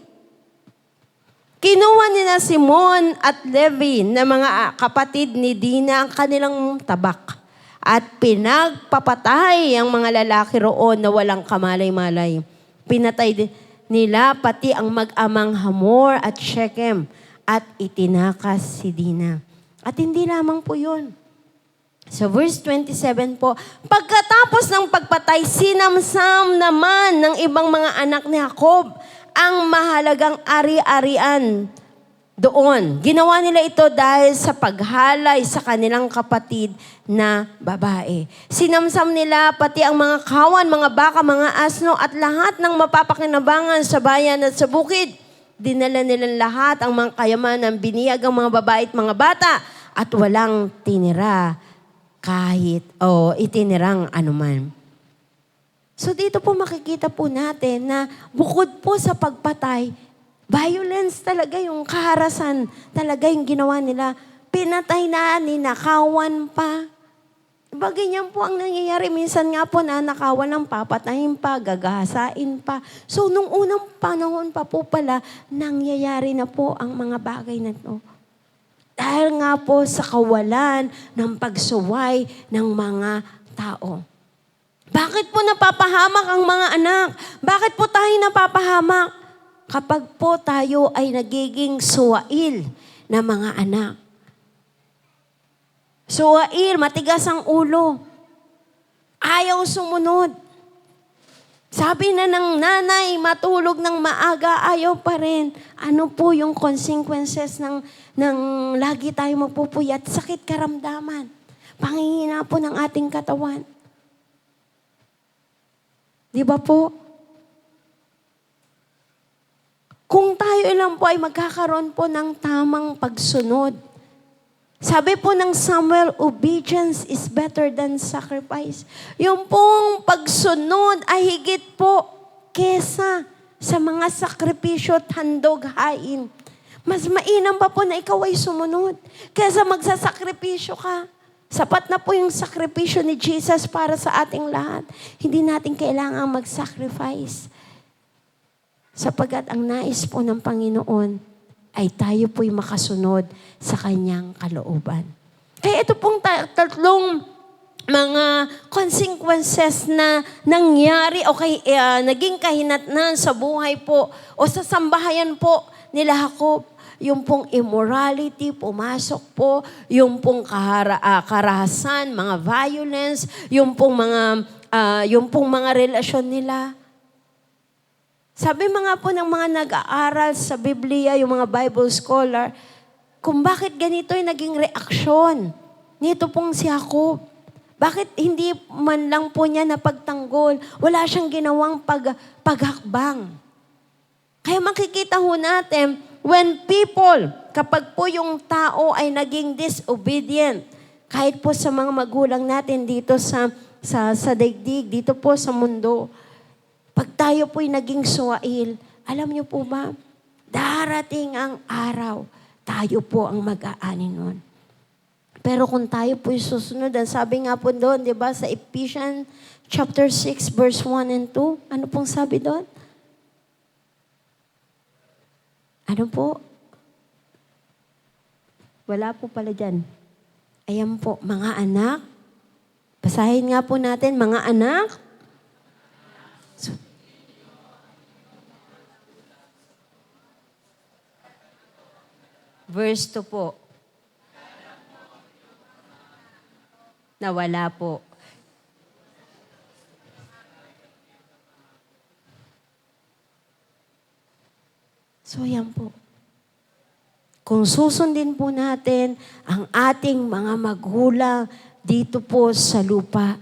kinuha nila Simon at Levi na mga kapatid ni Dina ang kanilang tabak at pinagpapatay ang mga lalaki roon na walang kamalay-malay. Pinatay nila pati ang mag-amang Hamor at Shechem at itinakas si Dina. At hindi lamang po yun. Sa verse 27 po, pagkatapos ng pagpatay, sinamsam naman ng ibang mga anak ni Jacob ang mahalagang ari-arian doon. Ginawa nila ito dahil sa paghalay sa kanilang kapatid na babae. Sinamsam nila pati ang mga kawan, mga baka, mga asno at lahat ng mapapakinabangan sa bayan at sa bukid. Dinala nilang lahat ang mga kayamanan, biniyag ang mga babae at mga bata at walang tinira kahit itinirang anuman. So dito po makikita po natin na bukod po sa pagpatay, violence talaga yung kaharasan, talaga yung ginawa nila. Pinatay na, ninakawan pa. Diba ganyan po ang nangyayari. Minsan nga po nanakawan ng papatayin pa, gagahasain pa. So nung unang panahon pa po pala, nangyayari na po ang mga bagay na ito. Dahil nga po sa kawalan ng pagsuway ng mga tao. Bakit po napapahamak ang mga anak? Bakit po tayo napapahamak? Kapag po tayo ay nagiging suwail na mga anak. Suwail, matigas ang ulo. Ayaw sumunod. Sabi na ng nanay, matulog ng maaga, ayaw pa rin. Ano po yung consequences ng lagi tayo magpupuyat? Sakit karamdaman. Pangihina po ng ating katawan. Di ba po? Kung tayo lang po ay magkakaroon po ng tamang pagsunod. Sabi po ng Samuel, obedience is better than sacrifice. Yung pong pagsunod ay higit po kesa sa mga sakripisyo at handog hain. Mas mainam pa po na ikaw ay sumunod kesa magsasakripisyo ka. Sapat na po yung sakripisyo ni Jesus para sa ating lahat. Hindi natin kailangan mag-sacrifice. Sapagkat ang nais po ng Panginoon ay tayo po'y makasunod sa kanyang kalooban. Kaya ito pong tatlong mga consequences na nangyari o naging kahinatnan sa buhay po o sa sambahayan po nila Jacob. yung pong immorality, pumasok po, yung pong karahasan, mga violence, yung pong mga relasyon nila. Sabi mga po ng mga nag-aaral sa Biblia, yung mga Bible scholar, kung bakit ganito yung naging reaksyon nito pong si Jacob. Bakit hindi man lang po niya napagtanggol? Wala siyang ginawang paghakbang. Kaya makikita ho natin, when people, kapag po yung tao ay naging disobedient, kahit po sa mga magulang natin dito sa daigdig, dito po sa mundo, pag tayo po'y naging suwail, alam niyo po ba, darating ang araw, tayo po ang mag-aani nun. Pero kung tayo po'y susunod, ang sabi nga po doon, di ba, sa Ephesians chapter 6, verse 1 and 2, ano pong sabi doon? Ano po? Wala po pala dyan. Ayan po, mga anak. Basahin nga po natin, mga anak. Verse 2 po. Nawala po. So yan po. Kung susundin po natin ang ating mga magulang dito po sa lupa,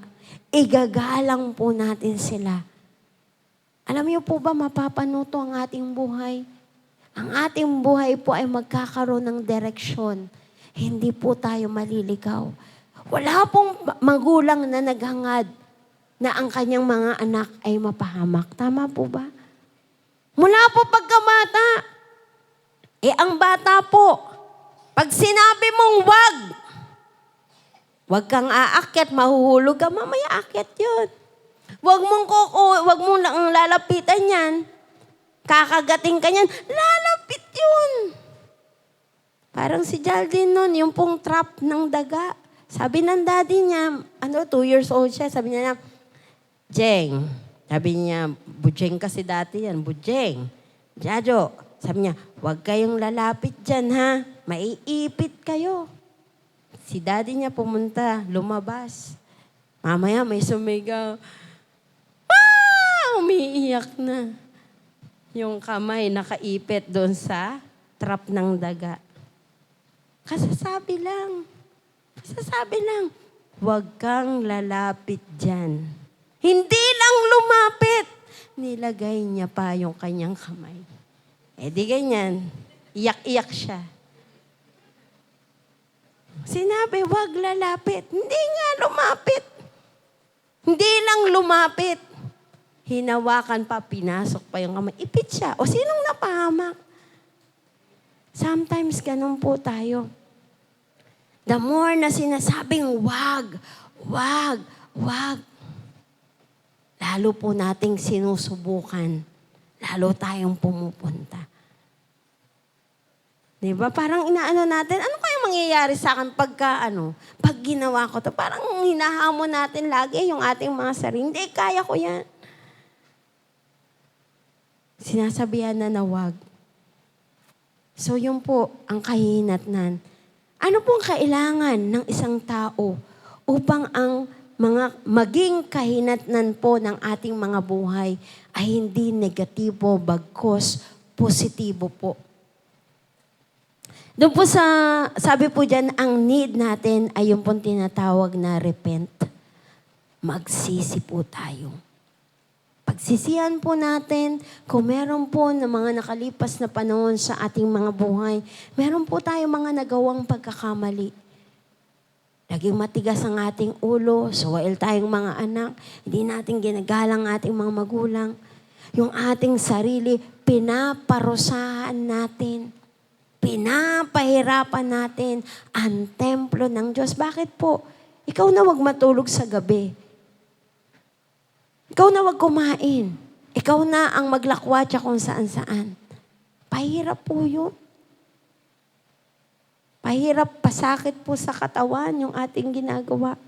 igagalang po natin sila. Alam niyo po ba, mapapanuto ang ating buhay? Ang ating buhay po ay magkakaroon ng direksyon. Hindi po tayo maliligaw. Wala pong magulang na naghangad na ang kanyang mga anak ay mapahamak. Tama po ba? Mula po pagkabata, ang bata po, pag sinabi mong wag kang aakyat, mahuhulog ka, mamaya akyat yun. Wag mong lang lalapitan yan. Kakagating ka yan, lalapit yun. Parang si Jaldine nun, yung pong trap ng daga. Sabi ng daddy niya, 2 years old siya, sabi niya, Jeng, sabi niya, Bujeng kasi dati yan, Bujeng, Jajo, sabi niya, huwag kayong lalapit dyan ha, maiipit kayo. Si daddy niya pumunta, lumabas. Mamaya may sumigaw, umiiyak na. Yung kamay nakaipit doon sa trap ng daga. Kasasabi lang, huwag kang lalapit dyan. Hindi lang lumapit. Nilagay niya pa yung kanyang kamay. Di ganyan. Iyak-iyak siya. Sinabi, huwag lalapit. Hindi nga lumapit. Hindi lang lumapit. Hinawakan pa, pinasok pa yung kamay. Ipit siya. O sinong napahamak? Sometimes ganun po tayo. The more na sinasabing wag, lalo po nating sinusubukan, lalo tayong pumupunta. Diba? Parang inaano natin, ano kaya mangyayari sa akin pag ginawa ko to? Parang hinahamon natin lagi yung ating mga sarili. Hindi, kaya ko yan. Sinasabihan na wag. So yun po ang kahinatnan. Ano pong kailangan ng isang tao upang ang maging kahinatnan po ng ating mga buhay ay hindi negatibo, bagkus positibo po? Doon po sabi po dyan, ang need natin ay yung pong tinatawag na repent. Magsisi po tayo. Pagsisihan po natin, kung meron po na mga nakalipas na panahon sa ating mga buhay, meron po tayo mga nagawang pagkakamali. Laging matigas ang ating ulo, suwail tayong mga anak, hindi natin ginagalang ating mga magulang. Yung ating sarili, pinaparusahan natin. Pinapahirapan natin ang templo ng Diyos. Bakit po? Ikaw na wag matulog sa gabi. Ikaw na wag kumain. Ikaw na ang maglakwatsa kung saan-saan. Pahirap po yun. Pahirap, pasakit po sa katawan yung ating ginagawa.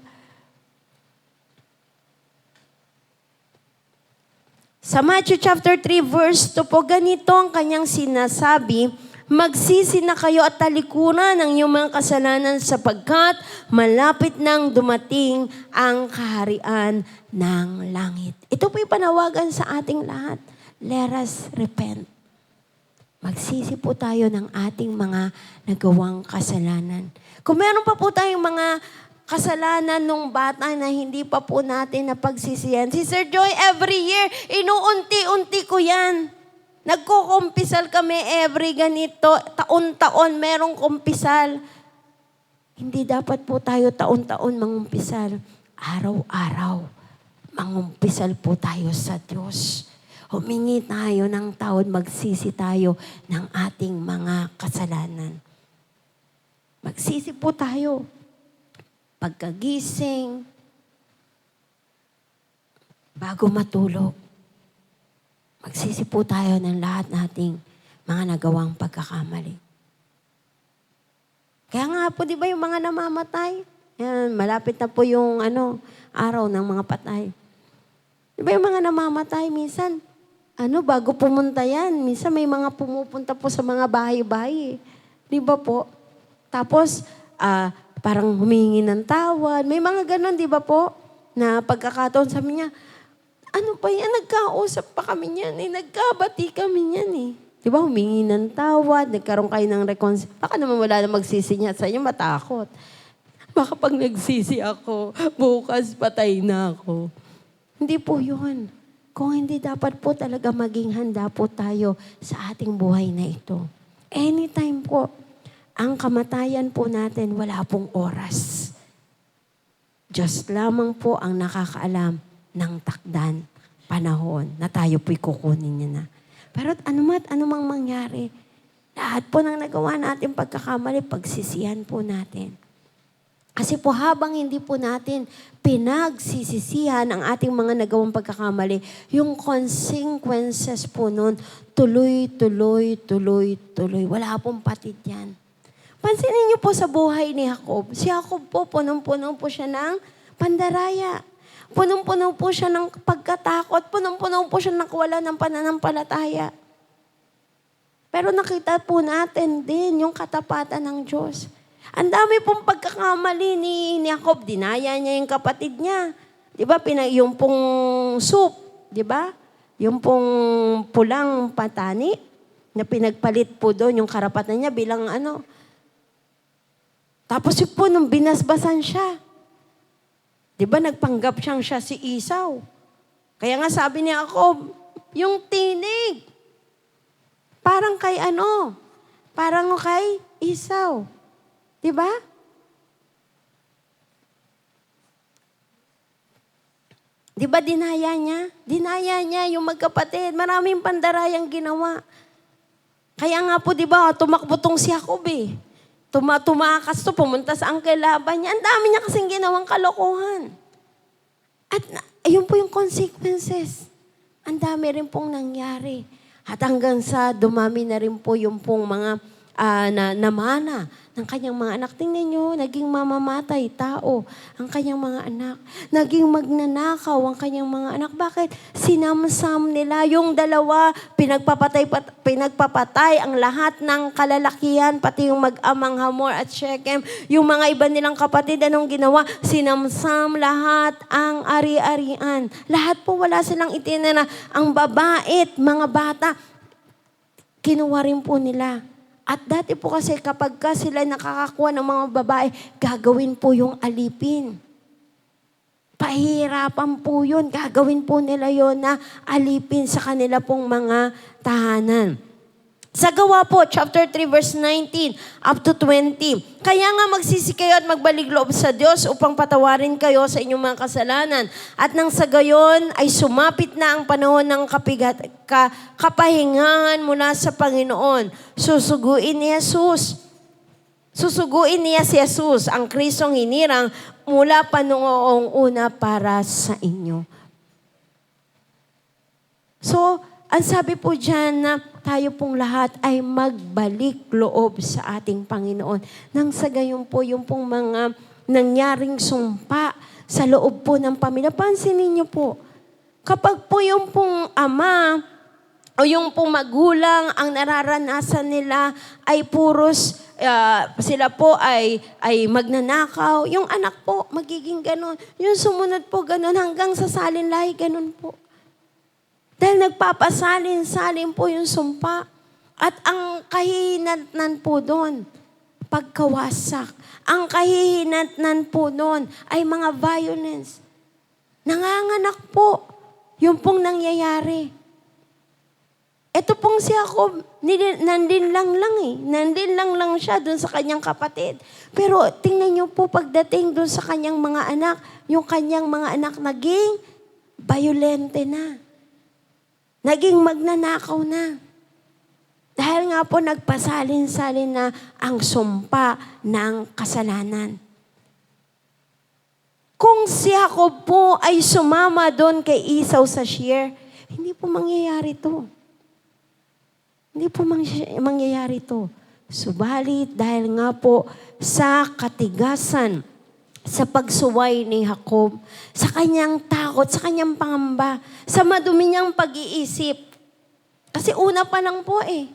Sa Matthew chapter 3 verse 2 po, ganito ang kanyang sinasabi, Magsisi na kayo at talikuran ang iyong mga kasalanan sapagkat malapit nang dumating ang kaharian ng langit. Ito po'y panawagan sa ating lahat. Let us repent. Magsisi po tayo ng ating mga nagawang kasalanan. Kung meron pa po tayong mga kasalanan nung bata na hindi pa po natin napagsisihan. Si Sir Joy, every year, inuunti-unti ko yan. Nagkukumpisal kami every ganito, taon-taon merong kumpisal. Hindi dapat po tayo taon-taon mangumpisal. Araw-araw, mangumpisal po tayo sa Diyos. Humingi tayo ng tawad, magsisi tayo ng ating mga kasalanan. Magsisi po tayo. Pagkagising, bago matulog, magsisi po tayo ng lahat nating mga nagawang pagkakamali. Kaya nga po, di ba yung mga namamatay? Yan, malapit na po yung araw ng mga patay. Di ba yung mga namamatay, minsan, bago pumunta yan, minsan may mga pumupunta po sa mga bahay-bahay. Di ba po? Tapos, parang humingi ng tawad. May mga ganon, di ba po? Na pagkakataon, sabi niya, ano pa yan? Nagkausap pa kami niyan eh. Nagkabati kami niyan eh. Di ba? Humingi ng tawad, nagkaroon kayo ng reconciliation. Baka naman wala na magsisi niya sa inyo, matakot. Baka pag nagsisi ako, bukas patay na ako. Hindi po yun. Kung hindi, dapat po talaga maging handa po tayo sa ating buhay na ito. Anytime po, ang kamatayan po natin, wala pong oras. Diyos lamang po ang nakakaalam ng takdan, panahon, na tayo po'y kukunin niya na. Pero anumang mangyari, lahat po ng nagawa natin pagkakamali, pagsisihan po natin. Kasi po habang hindi po natin pinagsisisihan ang ating mga nagawang pagkakamali, yung consequences po nun, tuloy. Wala pong patid yan. Pansinin niyo po sa buhay ni Jacob. Si Jacob po, punong-puno po siya ng pandaraya. Punong-puno po siya ng pagkatakot. Punong-puno po siya ng kawalan ng pananampalataya. Pero nakita po natin din yung katapatan ng Diyos. Ang dami pong pagkakamali ni Jacob. Dinaya niya yung kapatid niya. Di ba? Yung pong soup. Di ba? Yung pong pulang patani na pinagpalit po doon yung karapatan niya bilang Tapos yun po nung binasbasan siya. Di ba nagpanggap siya si Esau? Kaya nga sabi niya ako, yung tinig, parang kay Parang kay Esau. Di ba? Di ba dinaya niya? Dinaya niya yung magkapatid. Maraming pandarayang ginawa. Kaya nga po, di ba, tumakbo tong si Jacob eh. Tumakas to, pumunta sa Uncle Laban niya. Ang dami niya kasing ginawang kalokohan. At ayun po yung consequences. Ang dami rin pong nangyari. At hanggang sa dumami na rin po yung pong mga namana ng kanyang mga anak. Tingnan nyo, naging mamamatay tao ang kanyang mga anak. Naging magnanakaw ang kanyang mga anak. Bakit? Sinamsam nila yung dalawa, pinagpapatay ang lahat ng kalalakihan, pati yung mag-amang Hamor at Shechem. Yung mga iba nilang kapatid, anong ginawa? Sinamsam lahat ang ari-arian. Lahat po wala silang itinira. Ang babait, mga bata, kinuha rin po nila. At dati po kasi kapag sila nakakakuha ng mga babae, gagawin po yung alipin. Pahirapan po yun. Gagawin po nila yon na alipin sa kanila pong mga tahanan. Sa Gawa po, chapter 3, verse 19 up to 20. Kaya nga magsisi kayo at magbalik loob sa Diyos upang patawarin kayo sa inyong mga kasalanan. At nang sa gayon ay sumapit na ang panahon ng kapahingahan mula sa Panginoon. Susuguin niya si Jesus, ang Kristong hinirang mula pa noong una para sa inyo. So, ang sabi po dyan na tayo pong lahat ay magbalik loob sa ating Panginoon. Nang sa gayon po, yung pong mga nangyaring sumpa sa loob po ng pamilya. Pansinin niyo po, kapag po yung pong ama o yung pong magulang, ang nararanasan nila ay puros, sila po ay magnanakaw. Yung anak po, magiging ganon. Yung sumunod po, ganon. Hanggang sa salin lahi, ganon po. Dahil nagpapasalin-salin po yung sumpa. At ang kahihinatnan po doon, pagkawasak. Ang kahihinatnan po doon ay mga violence. Nanganganak po. Yung pong nangyayari. Ito pong si Jacob, nandin lang eh. Nandin lang siya doon sa kanyang kapatid. Pero tingnan niyo po pagdating doon sa kanyang mga anak, yung kanyang mga anak naging violente na. Naging magnanakaw na. Dahil nga po nagpasalin-salin na ang sumpa ng kasalanan. Kung si Jacob po ay sumama doon kay Esau sa Seir, hindi po mangyayari to. Hindi po mangyayari to. Subalit dahil nga po sa katigasan, sa pagsuway ni Jacob, sa kanyang takot, sa kanyang pangamba, sa madumi niyang pag-iisip. Kasi una pa lang po eh.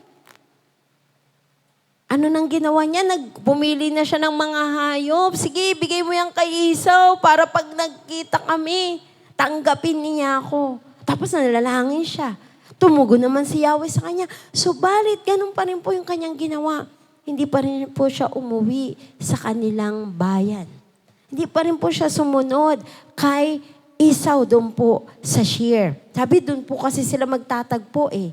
Ano nang ginawa niya? Pumili na siya ng mga hayop. Sige, bigay mo yan kay Esau para pag nagkita kami, tanggapin niya ako. Tapos nalalangin siya. Tumugon naman si Yahweh sa kanya. Subalit, ganun pa rin po yung kanyang ginawa. Hindi pa rin po siya umuwi sa kanilang bayan. Hindi pa rin po siya sumunod kay Esau doon po sa Seir. Sabi doon po kasi sila magtatagpo eh.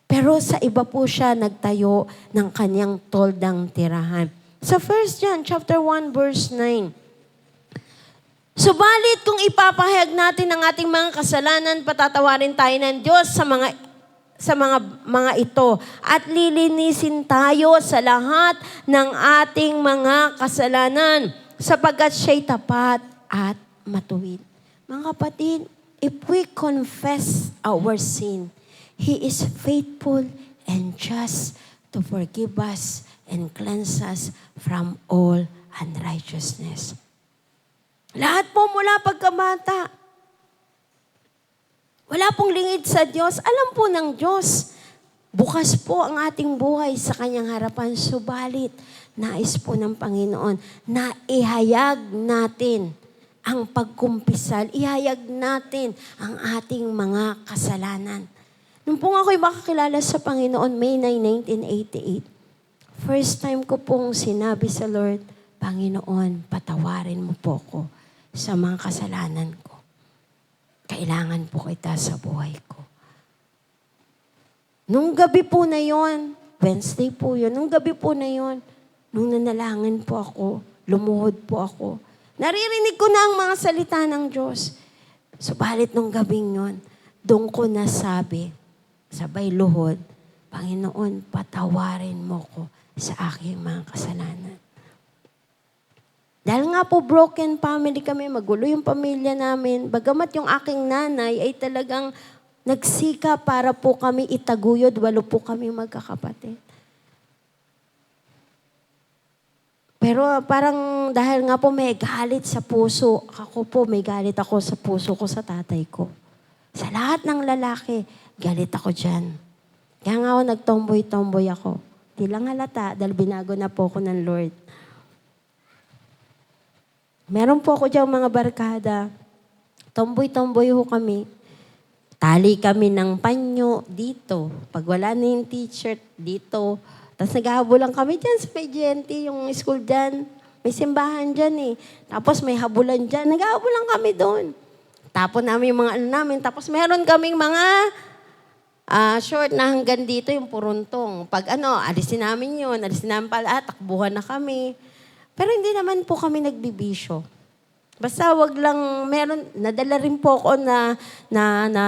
Pero sa iba po siya nagtayo ng kanyang toldang tirahan. Sa 1 John chapter 1 verse 9. Subalit kung ipapahayag natin ang ating mga kasalanan, patatawarin tayo ng Diyos sa mga ito at lilinisin tayo sa lahat ng ating mga kasalanan sapagkat siya'y tapat at matuwid. Mga kapatid, if we confess our sin, He is faithful and just to forgive us and cleanse us from all unrighteousness. Lahat po mula pagkabata. Wala pong lingid sa Diyos. Alam po ng Diyos. Bukas po ang ating buhay sa kanyang harapan. Subalit, nais po ng Panginoon na ihayag natin ang pagkumpisal. Ihayag natin ang ating mga kasalanan. Nung po ako'y makakilala sa Panginoon, May 9, 1988, first time ko pong sinabi sa Lord, Panginoon, patawarin mo po ko sa mga kasalanan ko. Kailangan po kita sa buhay ko. Nung gabi po na yon, Wednesday po yun, nung gabi po na yon, nung nanalangin po ako, lumuhod po ako, naririnig ko na ang mga salita ng Diyos. Subalit nung gabing yon, doon ko nasabi, sabay luhod, Panginoon, patawarin mo ko sa aking mga kasalanan. Dahil nga po broken family kami, magulo yung pamilya namin, bagamat yung aking nanay ay talagang nagsika para po kami itaguyod, 8 po kami magkakapatid. Pero parang dahil nga po may galit sa puso, may galit ako sa puso ko sa tatay ko. Sa lahat ng lalaki, galit ako dyan. Kaya nga ako nagtomboy-tomboy ako. Di lang halata dahil binago na po ako ng Lord. Meron po ako dyan mga barkada. Tomboy-tomboy ho kami. Tali kami ng panyo dito. Pag wala na yung t-shirt dito. Tapos naghahabulan kami dyan sa may GNT, yung school dyan. May simbahan dyan eh. Tapos may habulan dyan. Naghahabulan kami doon. Tapon namin yung mga namin. Tapos meron kaming mga short na hanggang dito yung puruntong. Pag alisin namin yun. Alisin namin pala, takbuhan na kami. Pero hindi naman po kami nagbibisyo. Basta wag lang, nadala rin po ako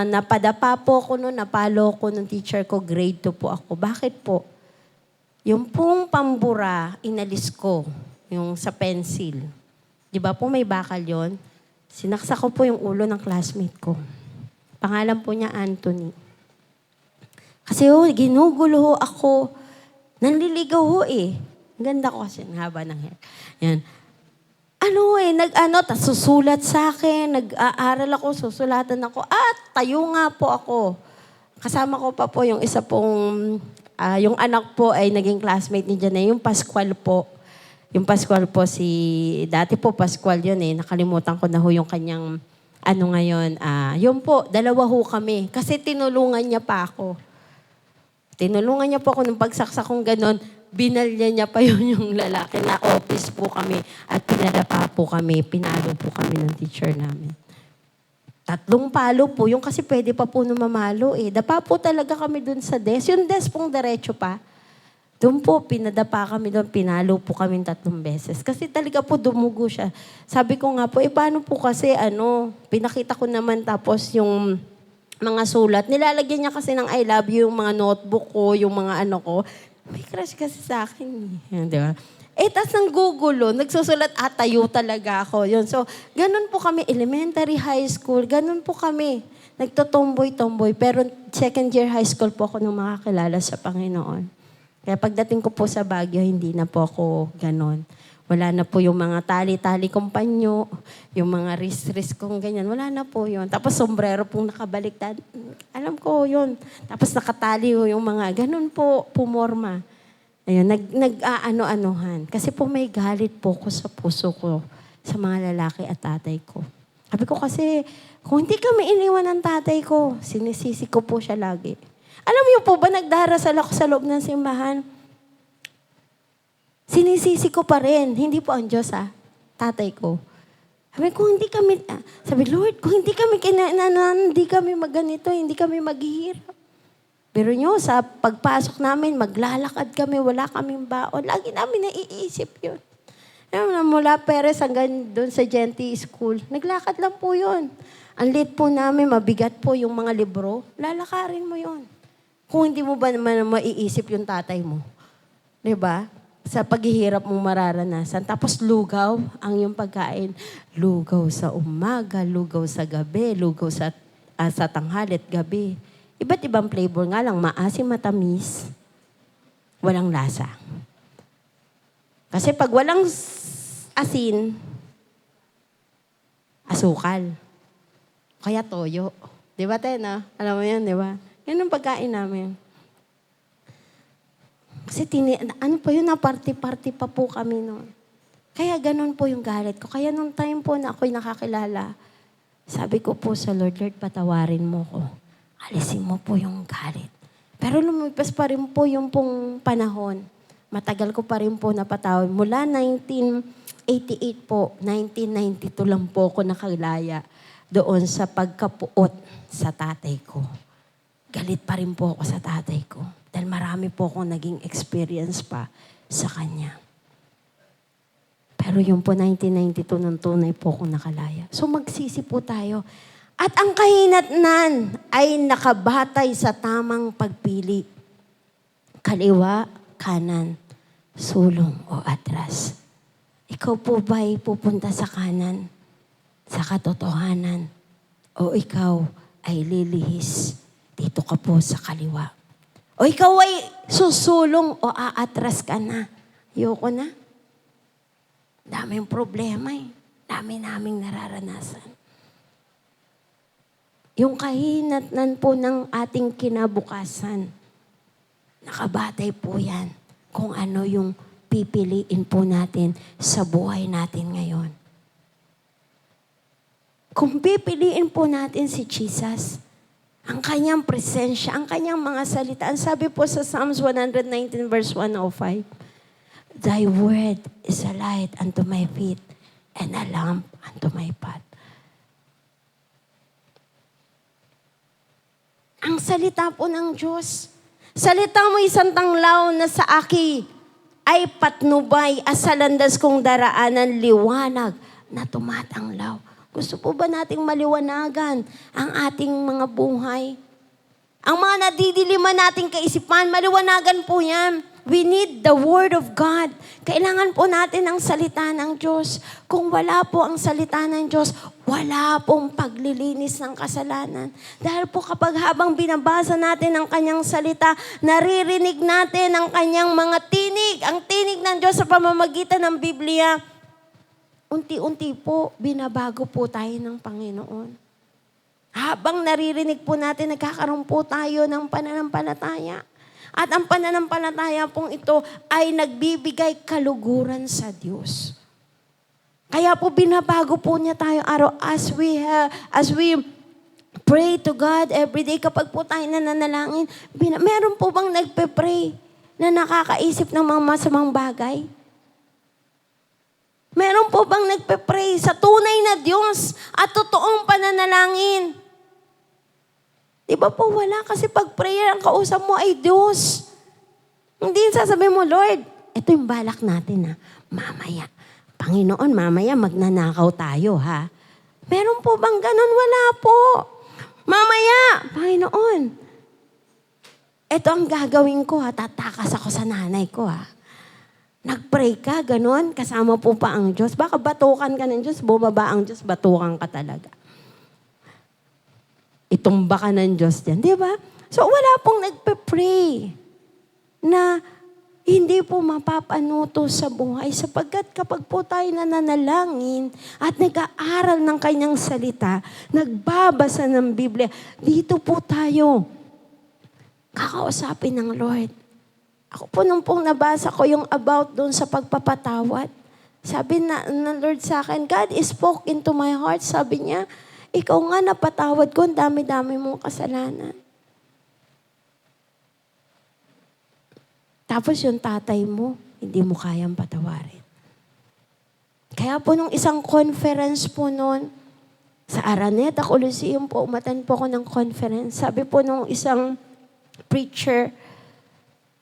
napadapa po ako noon, napalo ko ng teacher ko, grade 2 po ako. Bakit po? Yung pong pambura, inalis ko, yung sa pencil. Di ba po may bakal yon? Sinaksak ko po yung ulo ng classmate ko. Pangalan po niya Anthony. Kasi ginugulo ho ako. Nanliligaw ho eh. Ang ganda ko kasi, ang haba ng hair. Yan. Tas susulat sa akin, nag-aaral ako, susulatan ako, at tayo nga po ako. kasama ko pa po yung isa pong, yung anak po ay naging classmate ni Janay, yung Pascual po. Yung Pascual po dati po Pascual yun eh, nakalimutan ko na ho yung kanyang, ngayon, yun po, dalawa ho kami. Kasi tinulungan niya pa ako. Tinulungan niya po ako nung pagsaksak kong ganon, binalya niya pa yun yung lalaki na office po kami at pinadapa po kami, pinalo po kami ng teacher namin. 3 palo po, yung kasi pwede pa po namamalo eh. Dapa po talaga kami dun sa desk. Yung desk pong diretso pa. Doon po, pinadapa kami doon, pinalo po kami 3 beses. Kasi talaga po dumugo siya. Sabi ko nga po, paano po kasi pinakita ko naman tapos yung mga sulat. Nilalagyan niya kasi ng I love you, yung mga notebook ko, yung mga ko. May crush kasi sa akin. Di ba? Tas nanggugulo, nagsusulat, tayo talaga ako. Yun. So, ganun po kami, elementary, high school, ganun po kami. Nagtotomboy-tomboy. Pero 2nd year high school po ako nung makakilala sa Panginoon. Kaya pagdating ko po sa Baguio, hindi na po ako ganun. Wala na po yung mga tali-tali kong panyo, yung mga wrist-wrist kong ganyan. Wala na po yun. Tapos sombrero pong nakabaliktad. Alam ko yun. Tapos nakatali yung mga ganun po, pumorma. Ayun, nag-aano-anuhan. Kasi po may galit po ko sa puso ko sa mga lalaki at tatay ko. Sabi ko kasi, kung hindi kami iniwan ng tatay ko, sinisisi ko po siya lagi. Alam niyo po ba, nagdarasal ako sa loob ng simbahan? Sinisisi ko pa rin. Hindi po ang Diyos, tatay ko. Sabi, Lord, kung hindi kami hindi kami magganito, hindi kami maghihirap. Pero nyo, sa pagpasok namin, maglalakad kami, wala kaming baon. Lagi namin naiisip yun. Mula Perez hanggang doon sa Genti School, naglakad lang po yun. Ang lit po namin, mabigat po yung mga libro, lalakarin mo yun. Kung hindi mo ba naman maiisip yung tatay mo. Diba? Sa paghihirap mong mararanasan. Tapos lugaw ang yung pagkain. Lugaw sa umaga, lugaw sa gabi, lugaw sa tanghalit gabi. Iba't ibang flavor nga lang, maasim, matamis, walang lasa. Kasi pag walang asin, asukal. Kaya toyo. Di ba, Tena? Alam mo yan, di ba? Yan ang pagkain namin. Kasi party-party pa po kami noon. Kaya ganun po yung galit ko. Kaya nung time po na ako'y nakakilala, sabi ko po sa Lord, patawarin mo ko. Alisin mo po yung galit. Pero lumipas pa rin po yung pong panahon. Matagal ko pa rin po napatawad. Mula 1988 po, 1992 lang po ako nakilaya doon sa pagkapuot sa tatay ko. Galit pa rin po ako sa tatay ko. Dahil marami po akong naging experience pa sa kanya. Pero yung po 1992 nung tunay po ako nakalaya. So magsisi po tayo. At ang kahinatnan ay nakabatay sa tamang pagpili. Kaliwa, kanan, sulong o atras. Ikaw po ba ay pupunta sa kanan, sa katotohanan? O ikaw ay lilihis, dito ka po sa kaliwa? O ikaw ay susulong o aatras ka na? Ayoko na. Daming problema eh. Dami naming nararanasan. Yung kahinatnan po ng ating kinabukasan, nakabatay po yan kung ano yung pipiliin po natin sa buhay natin ngayon. Kung pipiliin po natin si Jesus, ang kanyang presensya, ang kanyang mga salita, ang sabi po sa Psalms 119 verse 105, Thy word is a light unto my feet and a lamp unto my path. Ang salita po ng Diyos. Salita mo isang tanglaw na sa aki ay patnubay as sa landas kong daraanan liwanag na tumatanglaw. Gusto po ba nating maliwanagan ang ating mga buhay? Ang mga nadidiliman nating kaisipan, maliwanagan po yan. We need the Word of God. Kailangan po natin ang salita ng Diyos. Kung wala po ang salita ng Diyos, wala pong paglilinis ng kasalanan. Dahil po kapag habang binabasa natin ang kanyang salita, naririnig natin ang kanyang mga tinig. Ang tinig ng Diyos sa pamamagitan ng Biblia. Unti-unti po, binabago po tayo ng Panginoon. Habang naririnig po natin, nagkakaroon po tayo ng pananampalataya. At ang pananampalataya pong ito ay nagbibigay kaluguran sa Diyos. Kaya po binabago po niya tayo araw as we pray to God every day. Kapag po tayo nananalangin, meron po bang nagpe-pray na nakakaisip ng mga masamang bagay? Meron po bang nagpe-pray sa tunay na Diyos at totoong pananalangin? Di ba po wala? Kasi pag prayer, ang kausap mo ay Diyos. Hindi sasabihin mo, Lord, ito yung balak natin mamaya. Panginoon, mamaya magnanakaw tayo ha. Meron po bang ganun? Wala po. Mamaya, Panginoon, ito ang gagawin ko tatakas ako sa nanay ko Nag-pray ka, ganun, kasama po pa ang Diyos. Baka batukan ka ng Diyos, bumaba ang Diyos, batukan ka talaga. Itumba ka ng Diyos dyan, di ba? So wala pong nagpe-pray na hindi po mapapanuto sa buhay sapagkat kapag po tayo nananalangin at nag-aaral ng kanyang salita, nagbabasa ng Biblia, dito po tayo kakausapin ng Lord. Ako po nung pong nabasa ko yung about doon sa pagpapatawad, sabi ng Lord sa akin, God spoke into my heart, sabi niya, ikaw nga napatawad ko, ang dami-dami mong kasalanan. Tapos yung tatay mo, hindi mo kayang patawarin. Kaya po nung isang conference po noon, sa Araneta Coliseum po, umatan po ako ng conference. Sabi po nung isang preacher,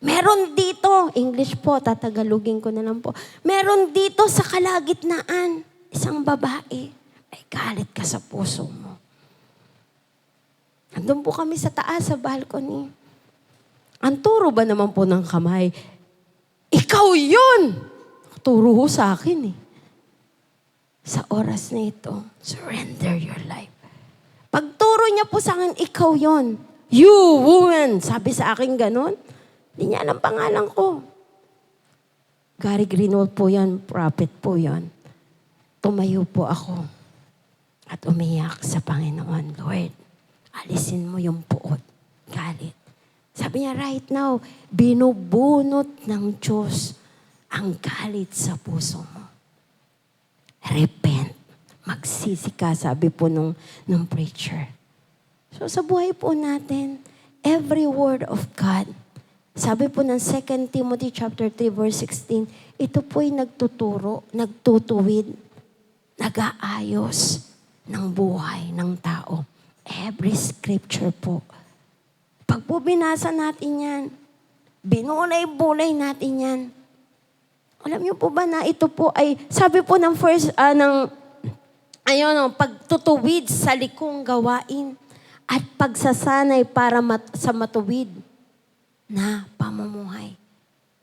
meron dito, English po, tatagalugin ko na lang po, meron dito sa kalagitnaan, isang babae, ay galit ka sa puso mo. Andun po kami sa taas, sa balcony. Ang turo ba naman po ng kamay? Ikaw yun! Turo ho sa akin Sa oras na ito, surrender your life. Pagturo niya po sa akin, ikaw yun. You, woman! Sabi sa akin ganun. Hindi niya alam pangalan ko. Gary Greenwald po yan, prophet po yan. Tumayo po ako. At umiyak sa Panginoon, Lord, alisin mo yung puot, galit. Sabi niya, right now, binubunot ng Diyos ang galit sa puso mo. Repent. Magsisi ka, sabi po nung preacher. So sa buhay po natin, every word of God, sabi po ng 2 Timothy chapter 3 verse 16, ito po'y nagtuturo, nagtutuwid, nag-aayos ng buhay ng tao. Every scripture po. Pag po binasa natin yan, binulay-bulay natin yan. Alam niyo po ba na ito po ay, sabi po ng pagtutuwid sa likong gawain at pagsasanay para sa matuwid na pamumuhay.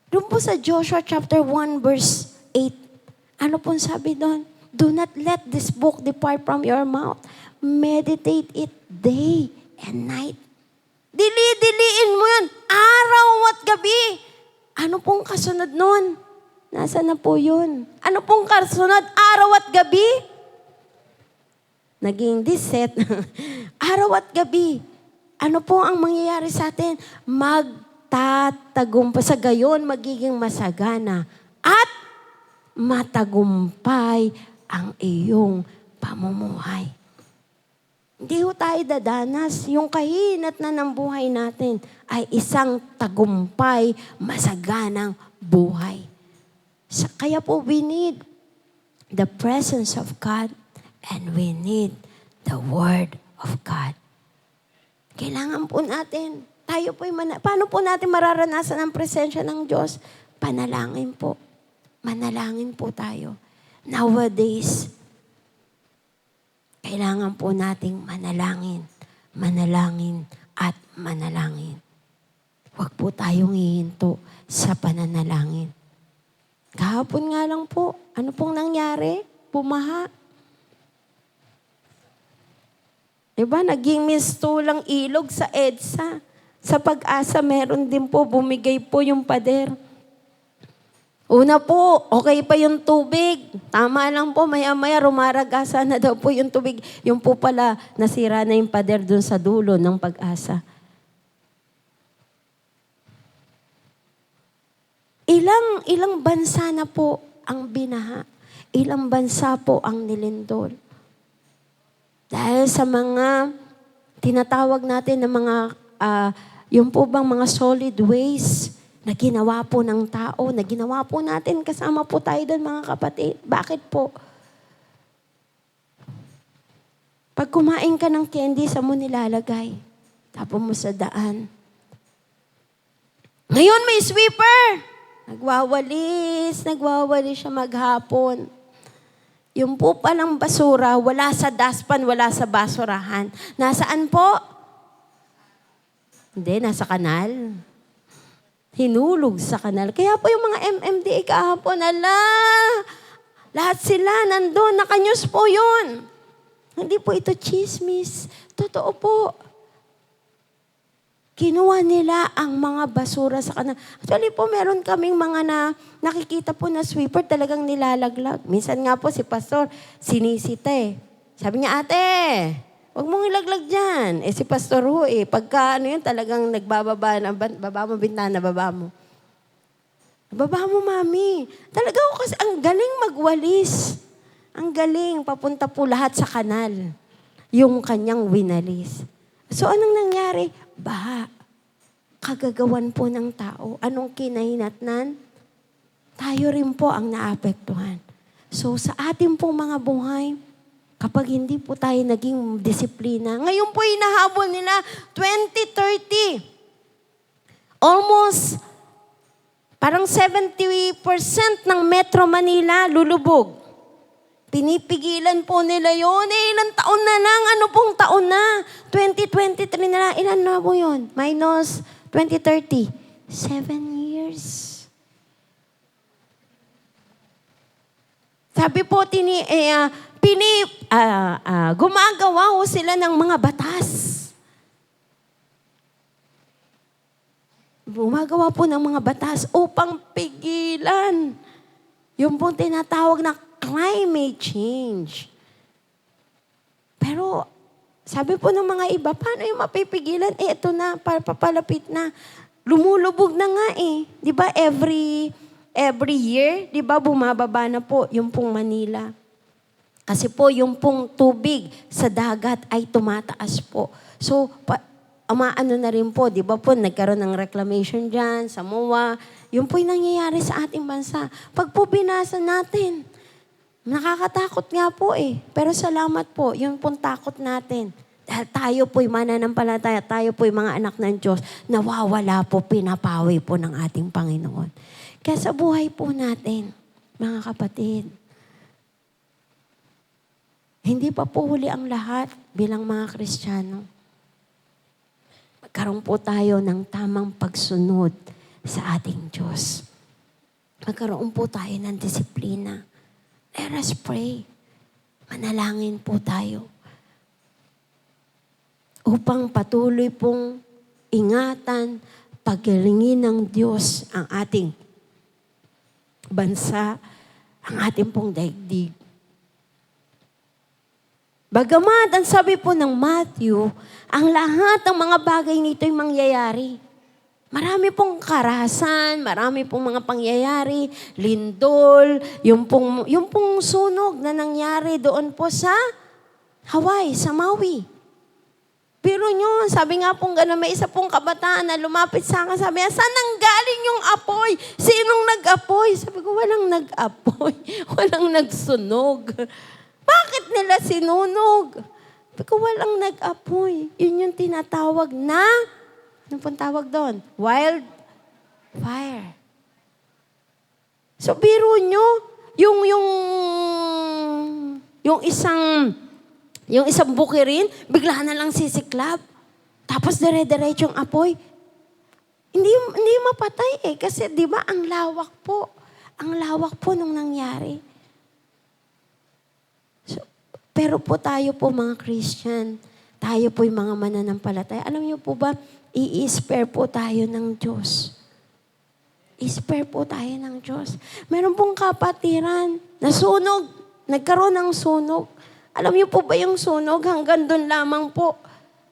Doon po sa Joshua chapter 1 verse 8, ano pong sabi doon? Do not let this book depart from your mouth. Meditate it day and night. Dili-diliin mo yan, araw at gabi. Ano pong kasunod nun? Nasaan na po yun? Ano pong kasunod? Araw at gabi? Naging diset. Araw at gabi. Ano po ang mangyayari sa atin? Magtatagumpay. Sa gayon, magiging masagana. At matagumpay ang iyong pamumuhay. Hindi ho tayo dadanas. Yung kahinat na ng buhay natin ay isang tagumpay, masaganang buhay. Kaya po we need the presence of God and we need the Word of God. Kailangan po natin, tayo po paano po natin mararanasan ang presensya ng Diyos? Panalangin po. Manalangin po tayo. Nowadays, kailangan po nating manalangin, manalangin at manalangin. Huwag po tayong hihinto sa pananalangin. Kahapon nga lang po, ano pong nangyari? Bumaha. Diba, naging mistulang ilog sa EDSA. Sa Pag-asa, meron din po, bumigay po yung pader. Una po, okay pa yung tubig. Tama lang po, maya-maya rumaragasa na daw po yung tubig. Yung po pala, nasira na yung pader dun sa dulo ng Pag-asa. Ilang bansa na po ang binaha. Ilang bansa po ang nilindol. Dahil sa mga tinatawag natin na mga, yung po bang mga solid waste na ginawa po ng tao, na ginawa po natin, kasama po tayo doon mga kapatid. Bakit po? Pag kumain ka ng candy, sa mo nilalagay? Tapon mo sa daan. Ngayon may sweeper! Nagwawalis siya maghapon. Yung po palang basura, wala sa daspan, wala sa basurahan. Nasaan po? Hindi, nasa kanal. Hinulog sa kanal. Kaya po yung mga MMDA kahapon, lahat sila nandun, nakanyos po yun. Hindi po ito chismis. Totoo po. Kinuha nila ang mga basura sa kanal. Actually po, meron kaming mga nakikita po na sweeper talagang nilalaglag. Minsan nga po si pastor, sinisita eh. Sabi niya, ate, huwag mong ilaglag dyan. Si pastor ho pagka yun talagang nagbababa, baba mo bintana, baba mo. Baba mo, mami. Talaga ho kasi ang galing magwalis. Ang galing, papunta po lahat sa kanal. Yung kanyang winalis. So anong nangyari? Baha. Kagagawan po ng tao. Anong kinahinatnan? Tayo rin po ang naapektuhan. So sa ating po mga buhay, kapag hindi po tayo naging disiplina, ngayon po hinahabol nila 2030. Almost parang 70% ng Metro Manila lulubog. Pinipigilan po nila yun. Ilang taon na lang? Ano pong taon na? 2023 na lang. Ilan na po yun? Minus 2030. 7 years. Sabi po, gumagawa ho sila ng mga batas. Gumagawa po ng mga batas upang pigilan yung pong tinatawag na climate change. Pero, sabi po ng mga iba, paano yung mapipigilan? Ito na, papalapit na. Lumulubog na nga eh. Di ba every year, di ba bumababa na po yung pong Manila. Kasi po yung pong tubig sa dagat ay tumataas po. So, umaano na rin po, di ba po, nagkaroon ng reclamation dyan, sa MOA. Yung po'y nangyayari sa ating bansa. Pag po binasa natin, nakakatakot nga po eh. Pero salamat po, yung pong takot natin. Dahil tayo po'y mananampalataya, tayo po'y mga anak ng Diyos, nawawala po, pinapawi po ng ating Panginoon. Kaya sa buhay po natin, mga kapatid, hindi pa po huli ang lahat bilang mga Kristiyano. Magkaroon po tayo ng tamang pagsunod sa ating Diyos. Magkaroon po tayo ng disiplina. Let us pray. Manalangin po tayo. Upang patuloy pong ingatan, pagalingin ng Diyos ang ating bansa, ang ating pong daigdig. Bagamat, ang sabi po ng Matthew, ang lahat ng mga bagay nito ay mangyayari. Marami pong karahasan, marami pong mga pangyayari, lindol, yung pong sunog na nangyari doon po sa Hawaii, sa Maui. Pero nyo, sabi nga pong gano'n, may isa pong kabataan na lumapit sa akin, sabi niya, saan nanggaling yung apoy? Sinong nag-apoy? Sabi ko, walang nag-apoy, walang nagsunog. Bakit nila sinunog? Sabi ko, walang nag-apoy. Yun yung tinatawag na, ano pong tawag doon? Wildfire. So, biro nyo, yung isang bukirin, bigla na lang sisiklab. Tapos dire-diretso yung apoy. Hindi mapatay eh. Kasi di ba ang lawak po. Ang lawak po nung nangyari. So, pero po tayo po mga Christian, tayo po yung mga mananampalataya. Alam niyo po ba, i-spare po tayo ng Diyos. Spare po tayo ng Diyos. Meron pong kapatiran, nasunog, nagkaroon ng sunog. Alam niyo po ba yung sunog? Hanggang doon lamang po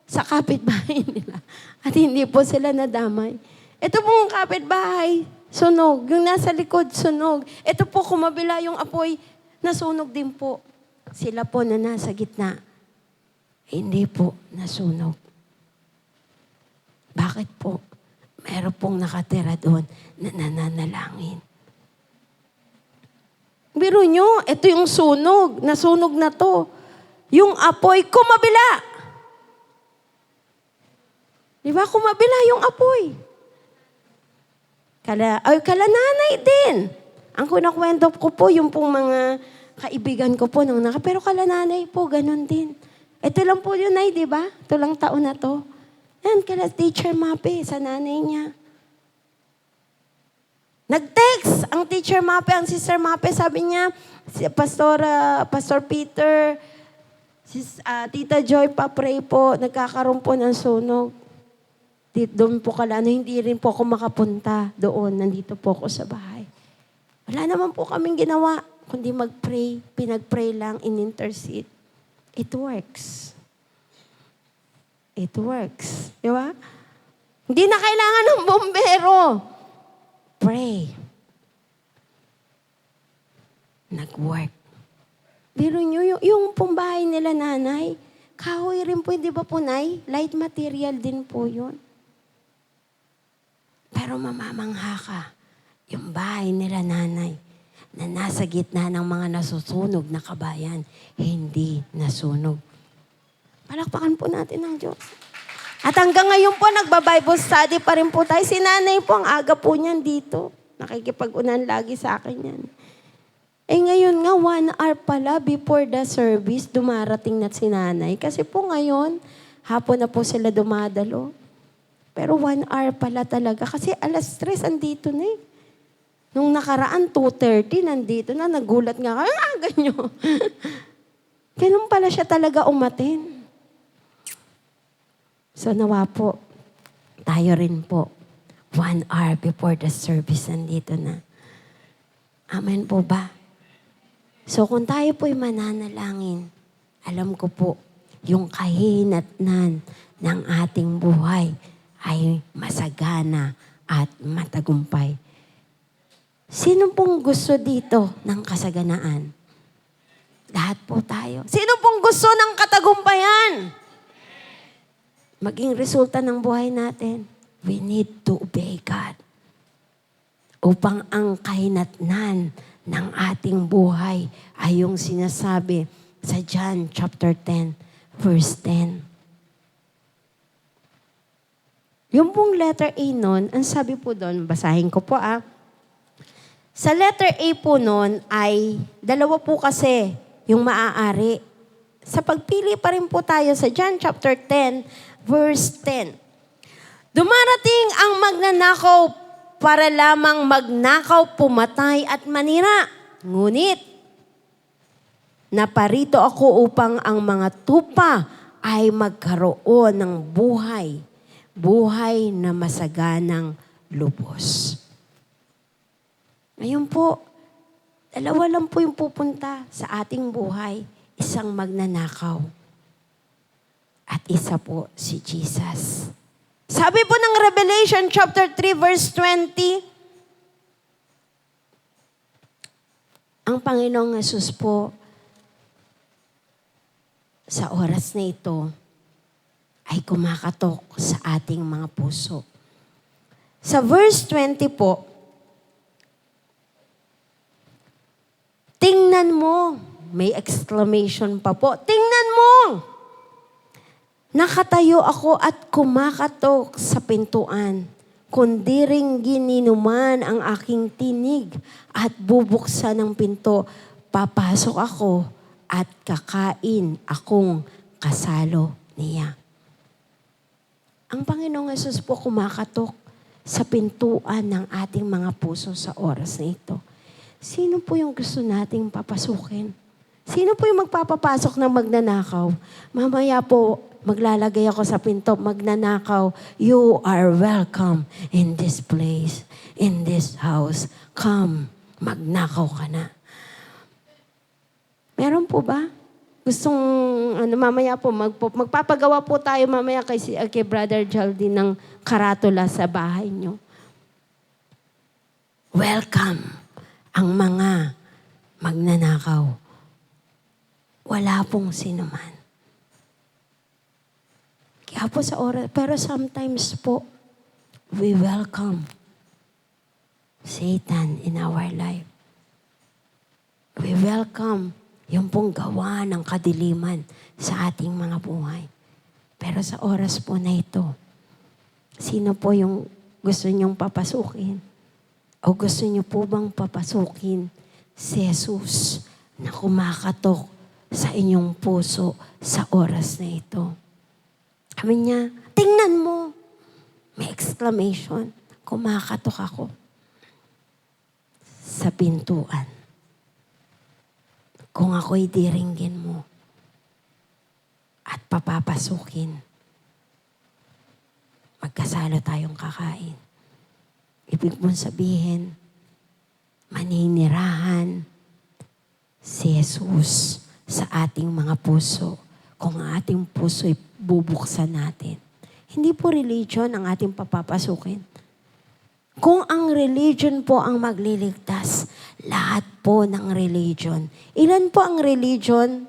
sa kapitbahay nila. At hindi po sila nadamay. Ito pong kapitbahay, sunog. Yung nasa likod, sunog. Ito po, kumabila yung apoy, nasunog din po. Sila po na nasa gitna, hindi po nasunog. Bakit po? Meron pong nakatira doon na nananalangin. Biro nyo, ito yung sunog. Nasunog na to. Yung apoy, kumabila. Di ba? Kumabila yung apoy. Kalananay din. Ang kunakwento ko po, yung pong mga kaibigan ko po nung pero kalananay po, ganun din. Ito lang po yun ay, di ba? Ito lang taon na to. Yan, kala Teacher Mape, sa nanay niya. Nag-text ang Teacher Mape, ang Sister Mape, sabi niya, si Pastor Peter, Tita Joy, pa-pray po, nagkakaroon po ng sunog. Doon po hindi rin po ako makapunta doon, nandito po ako sa bahay. Wala naman po kaming ginawa, kundi mag-pray, pinag-pray lang, in-intercede. It works. It works. Di ba? Hindi na kailangan ng bombero. Pray. Nag-work. Biro nyo, yung pong bahay nila nanay, kahoy rin po, di ba po, Nay? Light material din po yun. Pero mamamangha ka, yung bahay nila nanay, na nasa gitna ng mga nasusunog na kabayan, hindi nasunog. Palakpakan po natin ang Diyos. At hanggang ngayon po, nagba-Bible study pa rin po tayo. Si nanay po, ang aga po niyan dito. Nakikipag-unan lagi sa akin yan. Eh ngayon nga, 1 hour pala before the service, dumarating na si nanay. Kasi po ngayon, hapon na po sila dumadalo. Pero 1 hour pala talaga. Kasi alas 3, andito na eh. Nung nakaraan, 2:30, nandito na. Nagulat nga kayo, ganyo. Ganun pala siya talaga umatin. So nawa po, tayo rin po, 1 hour before the service, nandito na. Amen po ba? So kung tayo po'y mananalangin, alam ko po, yung kahinatnan ng ating buhay ay masagana at matagumpay. Sino pong gusto dito ng kasaganaan? Lahat po tayo. Sino pong gusto ng katagumpayan? Maging resulta ng buhay natin, we need to obey God. Upang ang kahinatnan ng ating buhay ay yung sinasabi sa John chapter 10, verse 10. Yung pong letter A nun, ang sabi po doon, basahin ko po Sa letter A po nun ay, dalawa po kasi yung maaari. Sa pagpili pa rin po tayo sa John chapter 10, verse 10. Dumarating ang magnanakaw para lamang magnakaw, pumatay at manira. Ngunit, naparito ako upang ang mga tupa ay magkaroon ng buhay. Buhay na masaganang lubos. Ngayon po, dalawa lang po yung pupunta sa ating buhay. Isang magnanakaw. At isa po si Jesus. Sabi po ng Revelation chapter 3 verse 20, ang Panginoong Yesus po sa oras na ito ay kumakatok sa ating mga puso. Sa verse 20 po, tingnan mo, may exclamation pa po, tingnan mo! Nakatayo ako at kumakatok sa pintuan. Kundi ring gininuman ang aking tinig at bubuksan ng pinto. Papasok ako at kakain akong kasalo niya. Ang Panginoong Yesus po kumakatok sa pintuan ng ating mga puso sa oras na ito. Sino po yung gusto nating papasukin? Sino po yung magpapapasok ng magnanakaw? Mamaya po, maglalagay ako sa pinto, magnanakaw, you are welcome in this place, in this house. Come, magnakaw ka na. Meron po ba? Gustong, mamaya po, magpapagawa po tayo mamaya kay Brother Jaldi ng karatula sa bahay nyo. Welcome ang mga magnanakaw. Wala pong sinuman. Kaya po sa oras, pero sometimes po, we welcome Satan in our life. We welcome yung pong gawa ng kadiliman sa ating mga buhay. Pero sa oras po na ito, sino po yung gusto niyong papasukin? O gusto niyo po bang papasukin si Jesus na kumakatok sa inyong puso sa oras na ito? Sabi niya, tingnan mo. May exclamation. Kumakatok ako sa pintuan. Kung ako'y diringgin mo at papapasukin, magkasalo tayong kakain. Ibig mong sabihin, maninirahan si Jesus sa ating mga puso kung ang ating puso'y bubuksan natin. Hindi po religion ang ating papapasukin. Kung ang religion po ang magliligtas, lahat po ng religion. Ilan po ang religion?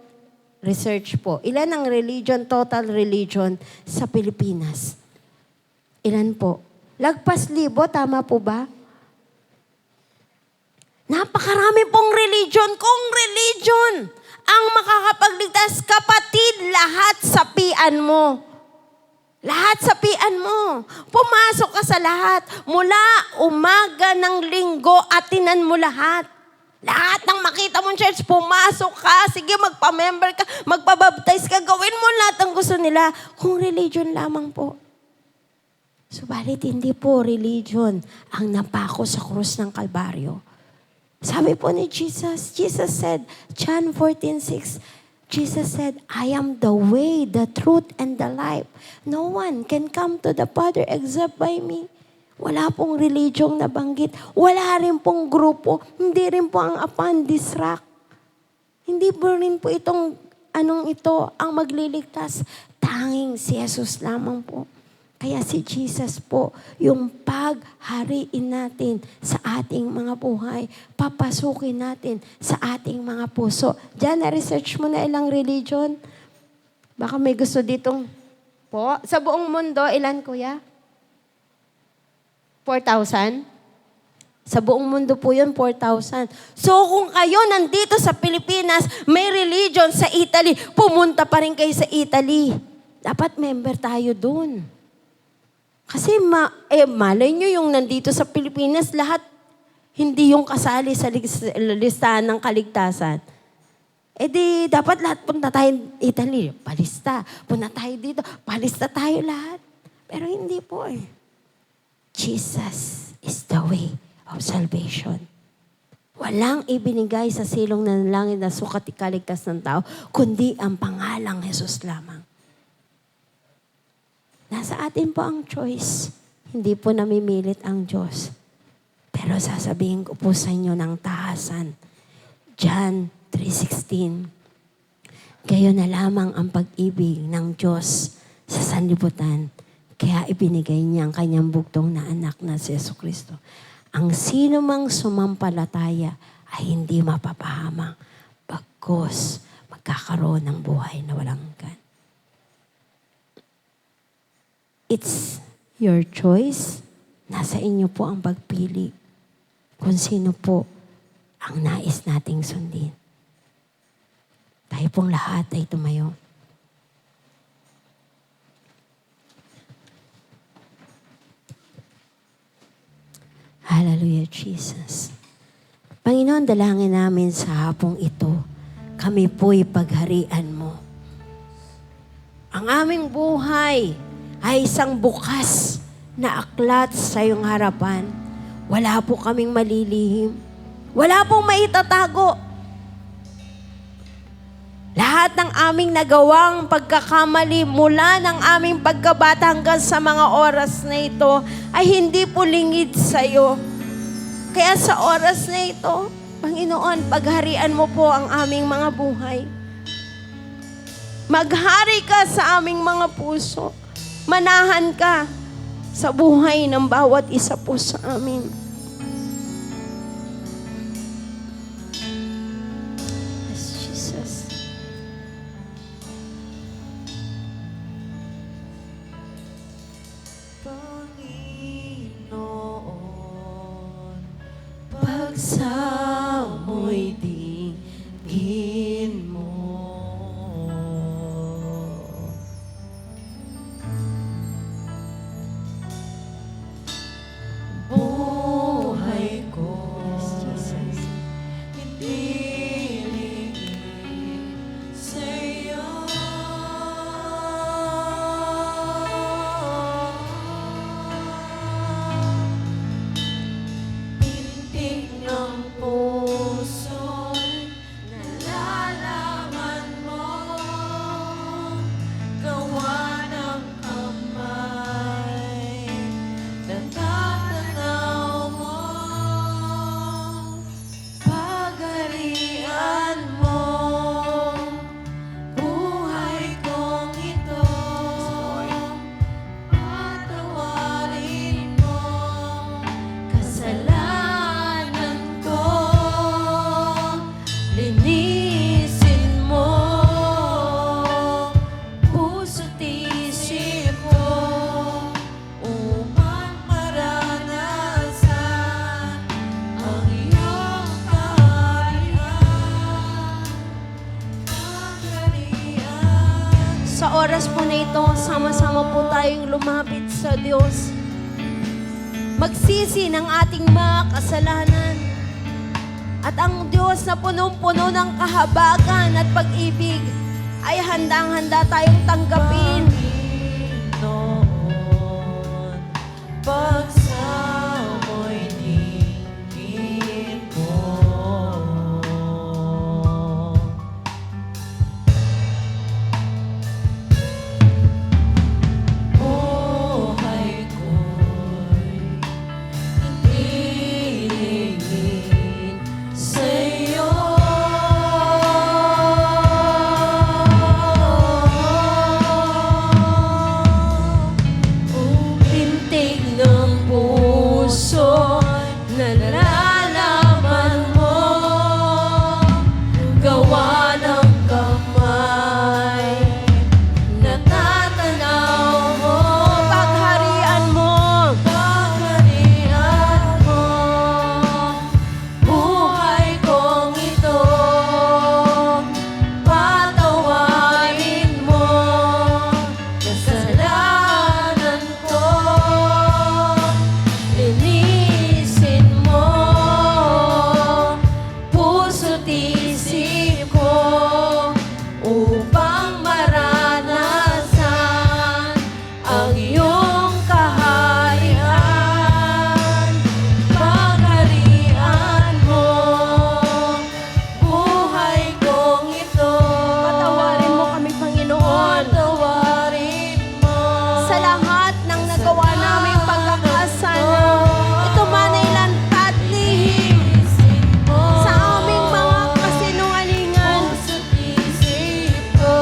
Research po. Ilan ang religion, total religion sa Pilipinas? Ilan po? Lagpas 1,000, tama po ba? Napakarami pong religion. Kung religion ang makakapagligtas, kapatid, lahat sapian mo. Lahat sapian mo. Pumasok ka sa lahat. Mula umaga ng linggo, atinan mo lahat. Lahat ng makita mong church, pumasok ka. Sige, magpa-member ka, magpa-baptize ka. Gawin mo lahat ang gusto nila. Kung religion lamang po. Subalit hindi po religion ang napako sa krus ng Kalbaryo. Sabi po ni Jesus said, John 14:6, Jesus said, I am the way, the truth, and the life. No one can come to the Father except by me. Wala pong religiong nabanggit. Wala rin pong grupo. Hindi rin po ang apandisrak. Hindi po rin po itong ito ang magliligtas. Tanging si Jesus lamang po. Kaya si Jesus po, yung paghariin natin sa ating mga buhay, papasukin natin sa ating mga puso. Diyan, na-research mo na ilang religion? Baka may gusto ditong, po, sa buong mundo, ilan kuya? 4,000? Sa buong mundo po yun, 4,000. So kung kayo nandito sa Pilipinas, may religion sa Italy, pumunta pa rin kayo sa Italy. Dapat member tayo dun. Kasi malay nyo yung nandito sa Pilipinas, lahat hindi yung kasali sa listahan ng kaligtasan. Eh di, dapat lahat punta tayo Italy, palista. Punta tayo dito, palista tayo lahat. Pero hindi po eh. Jesus is the way of salvation. Walang ibinigay sa silong ng langit na sukat ikaligtas ng tao, kundi ang pangalang Jesus lamang. Nasa atin po ang choice. Hindi po namimilit ang Diyos. Pero sasabihin ko po sa inyo ng tahasan. John 3:16. Gayon na lamang ang pag-ibig ng Diyos sa sanlibutan. Kaya ibinigay niya ang kanyang bugtong na anak na si Jesucristo. Ang sino mang sumampalataya ay hindi mapapahamak. Bagkus magkakaroon ng buhay na walang hanggan. It's your choice. Nasa inyo po ang pagpili kung sino po ang nais nating sundin. Tayo pong lahat ay tumayo. Hallelujah, Jesus. Panginoon, dalangin namin sa hapong ito, kami po'y pagharian mo. Ang aming buhay ay isang bukas na aklat sa iyong harapan. Wala po kaming malilihim. Wala pong maitatago. Lahat ng aming nagawang pagkakamali mula ng aming pagkabata hanggang sa mga oras na ito ay hindi po lingid sa iyo. Kaya sa oras na ito, Panginoon, pagharian mo po ang aming mga buhay. Maghari ka sa aming mga puso. Manahan ka sa buhay ng bawat isa po sa amin. Yes, Jesus. Panginoon, pagsamoy dinggin mo. Buhay ko, hindi lingid sa'yo. Pintig ng puso, nalalaman mo, gawa ng kamay, natatanaw mo, pagharian mo, buhay kong ito, patawarin mo, kasalanan ko, linisin mo, puso't isip ko, upang maranasan ang iyong kaharian. Sa oras po na ito, sama-sama po tayong lumapit sa Diyos. Magsisi ng ating mga kasalanan. At ang Diyos na punong-puno ng kahabagan at pag-ibig ay handang-handa tayong tanggapin. Panginoon, pagsamoy dinggin mo. Buhay ko'y hindi lingid sa'yo. Pintig ng puso, nalalaman mo, gawa ng kamay, natatanaw mo, Pagharian mo. pagharian mo, buhay kong ito, patawarin mo, kasalanan ko, linisin mo, puso't isip ko, upang maranasan ang iyong kaharian. Pagharian mo, buhay kong ito, Patawarin mo kami, Panginoon. patawarin mo, Sa lahat ng nagawa namin pagkakasala, ito man ay lantad lihim sa aming mga kasinungalingan. puso't isip ko,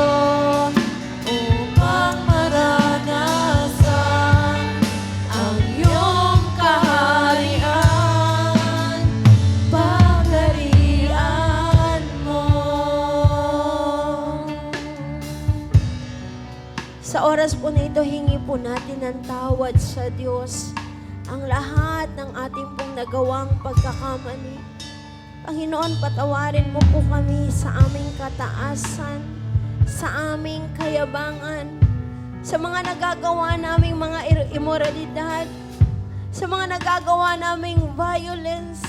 upang maranasan ang iyong kaharian. Pagharian mo. Sa oras po na ito, hingi po natin ng tawad sa Diyos ang lahat ng ating pong nagawang pagkakamali. Panginoon, patawarin mo po kami sa aming kataasan, sa aming kayabangan, sa mga nagagawa naming mga immoralidad, sa mga nagagawa naming violence,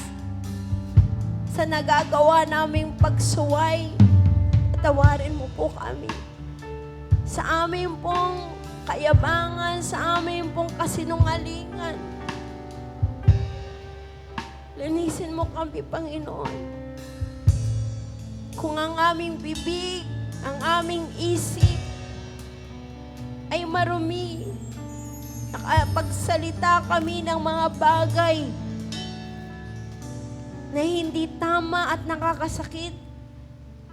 sa nagagawa naming pagsuway. Patawarin mo po kami sa aming pong kayabangan, sa aming pong kasinungalingan. Linisin mo kami, Panginoon. Kung ang aming bibig ang aming isip ay marumi. Nakapagsalita kami ng mga bagay na hindi tama at nakakasakit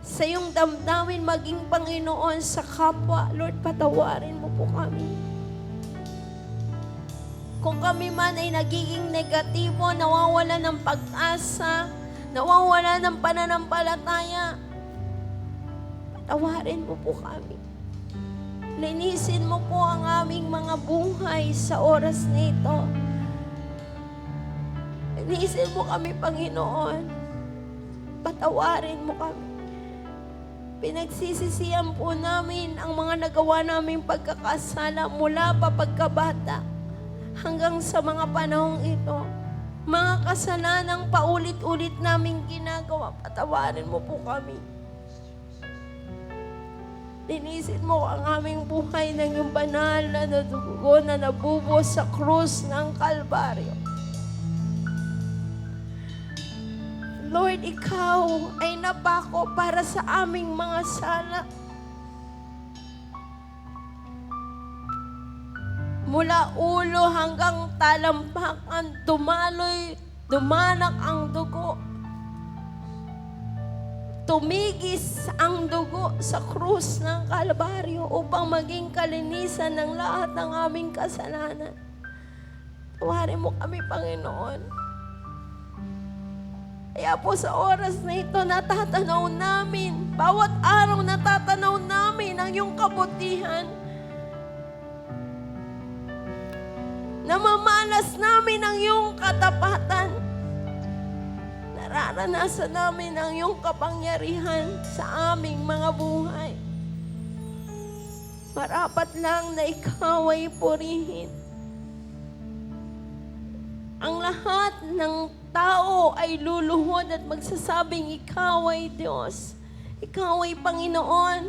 sa iyong damdamin maging Panginoon sa kapwa. Lord, patawarin mo po kami. Kung kami man ay nagiging negatibo, nawawala ng pag-asa, nawawala ng pananampalataya, patawarin mo po kami. Linisin mo po ang aming mga buhay sa oras nito. Linisin mo kami, Panginoon. Patawarin mo kami. Pinagsisisihan po namin ang mga nagawa naming pagkakasala mula pa pagkabata hanggang sa mga panahong ito. Mga kasalanang paulit-ulit naming ginagawa. Patawarin mo po kami. Linisin mo ang aming buhay ng iyong banal na dugo na nabubuhos sa krus ng Kalbaryo. Lord, Ikaw ay napako para sa aming mga sala. Mula ulo hanggang talampakan, dumanak ang dugo. Tumigis ang dugo sa krus ng Kalbaryo upang maging kalinisan ng lahat ng aming kasalanan. Tawarin mo kami, Panginoon. Kaya po sa oras na ito, natatanaw namin, bawat araw natatanaw namin ang iyong kabutihan. Namamalas namin ang iyong katapatan. Nararanasan namin ang iyong kapangyarihan sa aming mga buhay. Marapat lang na ikaw ay purihin. Ang lahat ng tao ay luluhod at magsasabing ikaw ay Diyos. Ikaw ay Panginoon.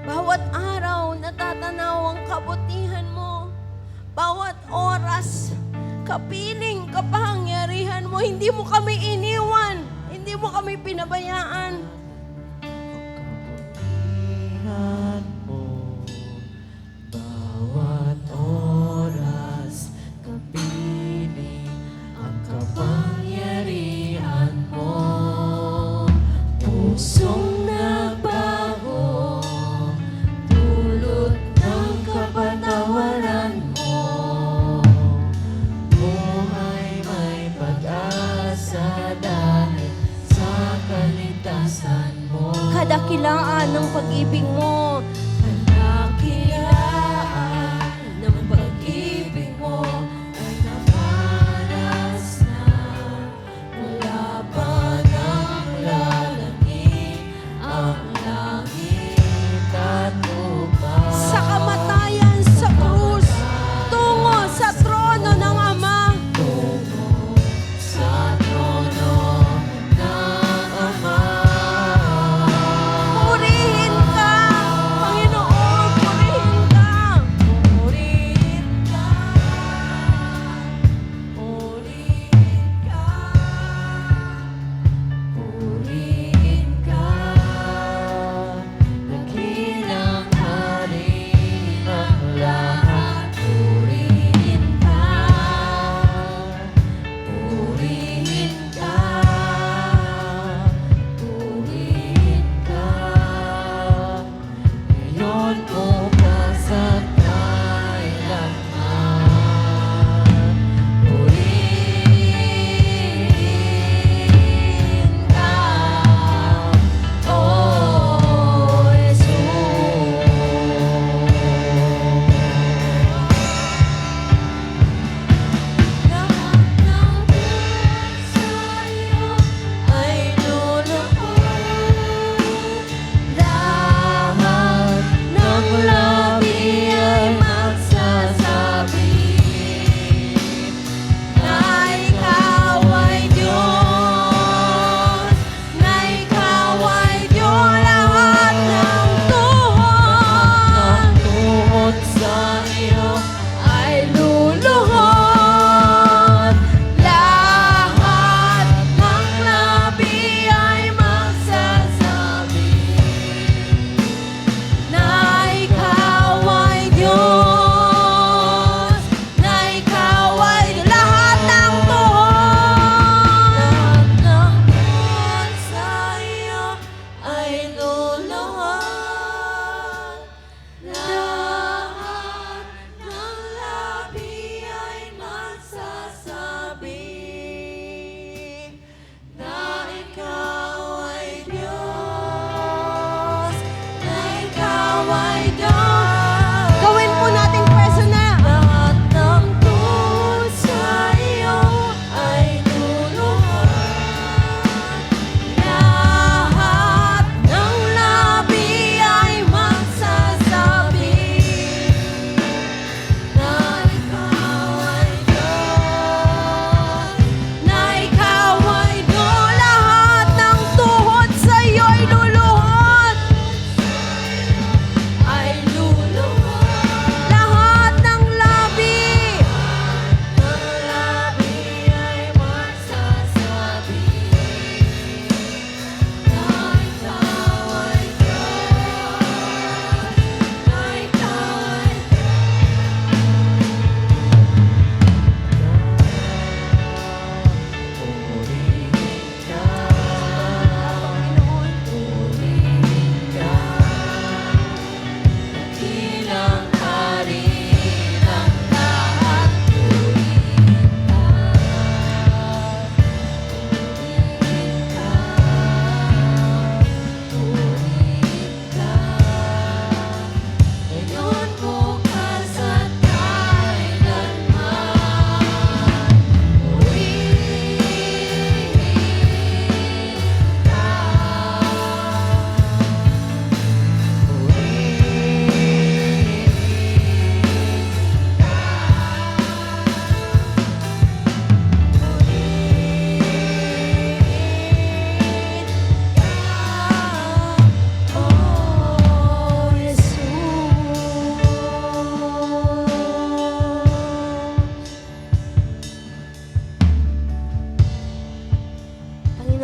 Bawat araw natatanaw ang kabutihan mo. Bawat oras, kapiling kapangyarihan mo. Hindi mo kami iniwan. Hindi mo kami pinabayaan. Kabutihan mo, bawat oras, kapiling ang kapangyarihan mo. Pusong nagbago, dulot ng kapatawaran mo. Buhay may pag-asa dahil sa kaligtasan mo. Kadakilaan ng pag-ibig mo. Kadakilaan ng pag-ibig mo ay namaras na. Mula pa ng lalangit ang langit at lupa. Sa kamatayan sa krus, tungo sa trono ng Ama. Tungo sa trono ng Ama. Purihin ka,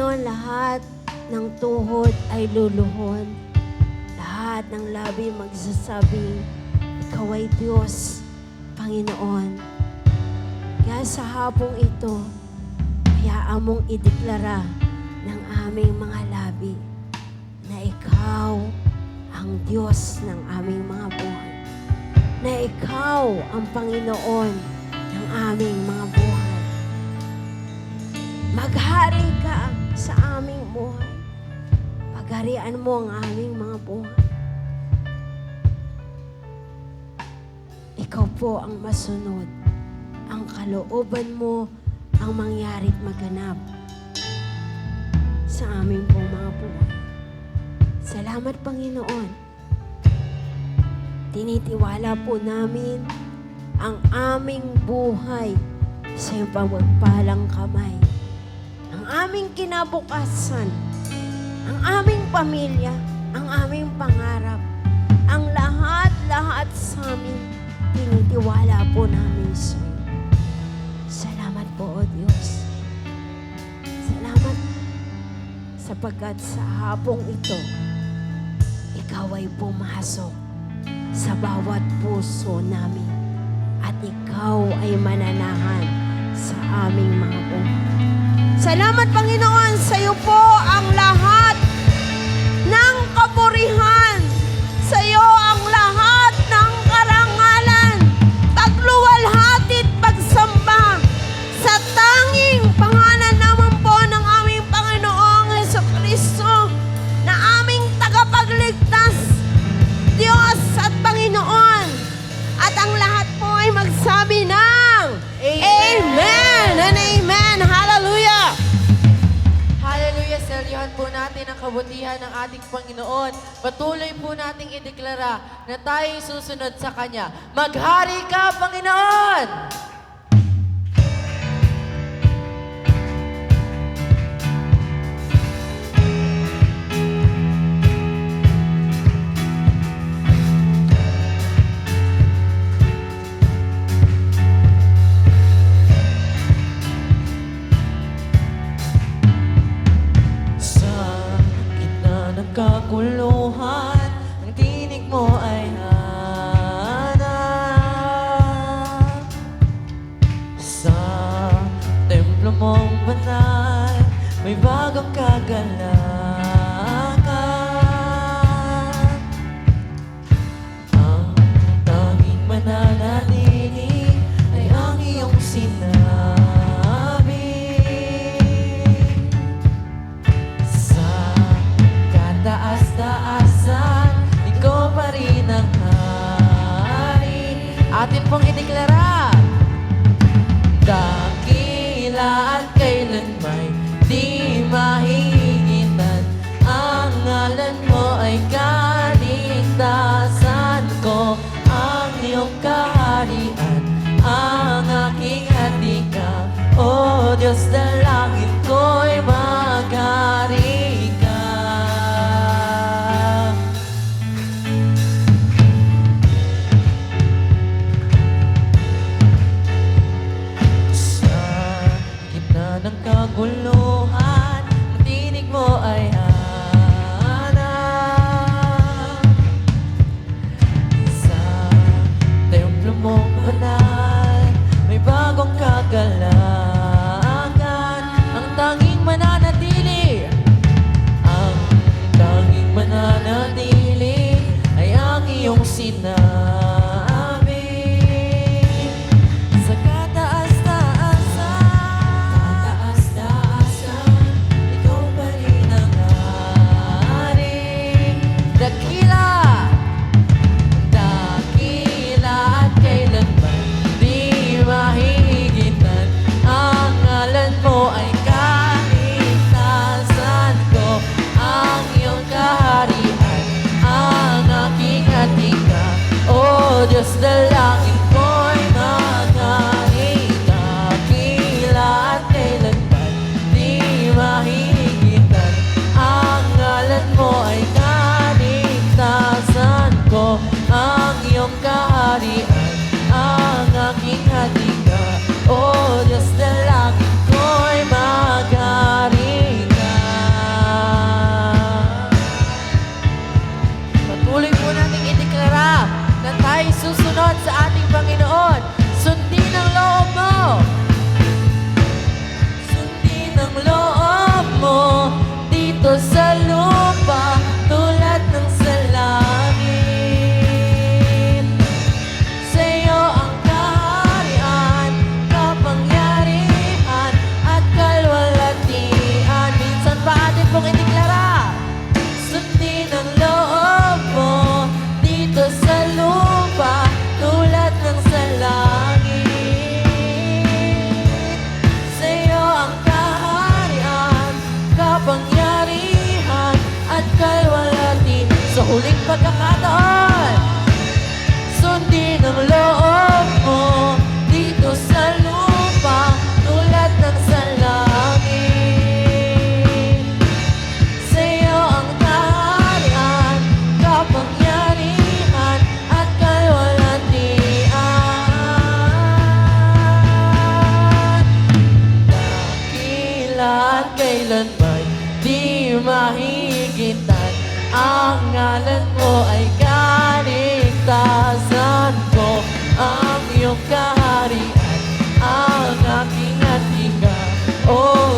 Panginoon, lahat ng tuhod ay luluhod. Lahat ng labi magsasabing, Ikaw ay Diyos, Panginoon. Kaya sa hapong ito, hayaan mong ideklara ng aming mga labi na Ikaw ang Diyos ng aming mga buhay. Na Ikaw ang Panginoon ng aming mga buhay. Maghari ka sa aming buhay. Pagharian mo ang aming mga buhay. Ikaw po ang masunod. Ang kalooban mo ang mangyarit maganap sa aming pong mga buhay. Salamat, Panginoon. Tinitiwala po namin ang aming buhay sa iyong pagpalang kamay. Ang aming kinabukasan, ang aming pamilya, ang aming pangarap, ang lahat-lahat sa amin, tinitiwala po namin sa iyo. Salamat po, O Diyos. Salamat sapagkat sa hapong ito, Ikaw ay pumasok sa bawat puso namin at Ikaw ay mananahan sa aming mga buhay. Salamat, Panginoon, sa iyo po ang lahat ng kapurihan. Sa iyo ang lahat ng karangalan, pagluwalhati at pagsamba sa tanging pangalan naman po ng aming Panginoong Jesucristo na aming tagapagligtas, Diyos at Panginoon. At ang lahat po ay magsabi ng Amen and Amen. Hallelujah! Hallelujah! Seryohan po natin ang kabutihan ng ating Panginoon. Patuloy po nating ideklara na tayo'y susunod sa Kanya. Maghari ka, Panginoon! Sa gitna ng kaguluhan, ang tinig mo ay hanap. Sa templo mong banal, may bagong kagalakan. Ang tanging mananatili ay ang iyong sinabi. Sa kataas-taasan, ikaw pa rin ang hari. Atin pong ideklara. Dakila at kailanmay di mahigitan. Ang ngalan mo ay kaligtasan ko. Ang iyong kaharian, ang aking hadika. O Diyos na langit ko'y maghari ka. Sa gitna ng kaguluhan, ang tinig mo ay hanap. Sa templo mong banal, may bagong kagalakan. Ang tanging mananatili, ang tanging mananatili ay ang iyong sinabi. Sa kataas-taasan, kailanman di mahigitan. Ang ngalan mo ay kaligtasan ko. Ang iyong kaharian ang aking atika. O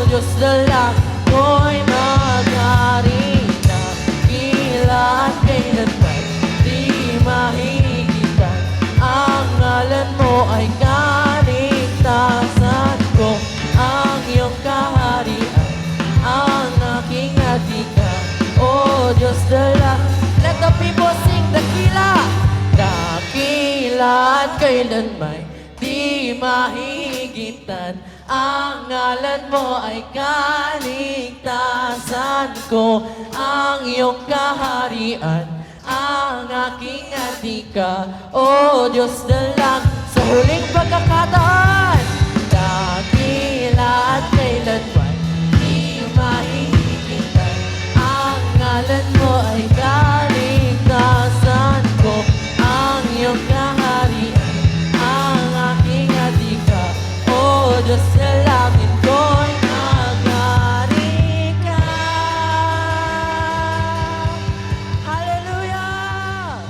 Diyos, dalak ko'y maghari na kailan kailanman di mahigitan. Ang ngalan mo ay kaligtasan ko. Ang iyong kaharian ang aking atika. O Diyos, dalak. Let the people sing dakila. Dakila at kailanman di mahigitan. Ang ngalan mo ay kaligtasan ko. Ang iyong kaharian ang aking atika. O Diyos, dalak. Sa huling pagkakataon, dakila at kailanman di mahigitan. Ang ngalan mo ay kaligtasan ko. Ang iyong kaharian ang aking atika. O Diyos, sa langit ko'y maghari ka. Hallelujah!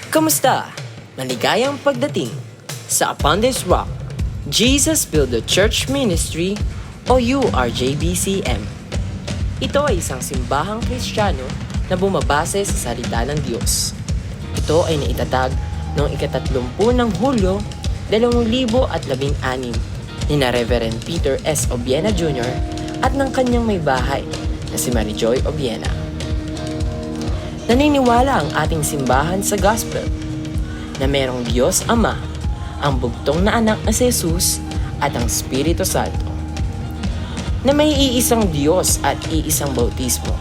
Kamusta? Maligayang pagdating sa Upon This Rock, Jesus Builder Church Ministry o URJBCM. Ito ay isang simbahang Kristiyano na bumabase sa salita ng Diyos. Ito ay naitatag noong 30 ng Hulyo 2016 ni na Reverend Peter S. Obiena Jr. at ng kanyang may bahay na si Marijoy Obiena. Naniniwala ang ating simbahan sa Gospel na merong Diyos Ama, ang bugtong na anak na si Jesus at ang Espiritu Santo, na may iisang Diyos at iisang bautismo,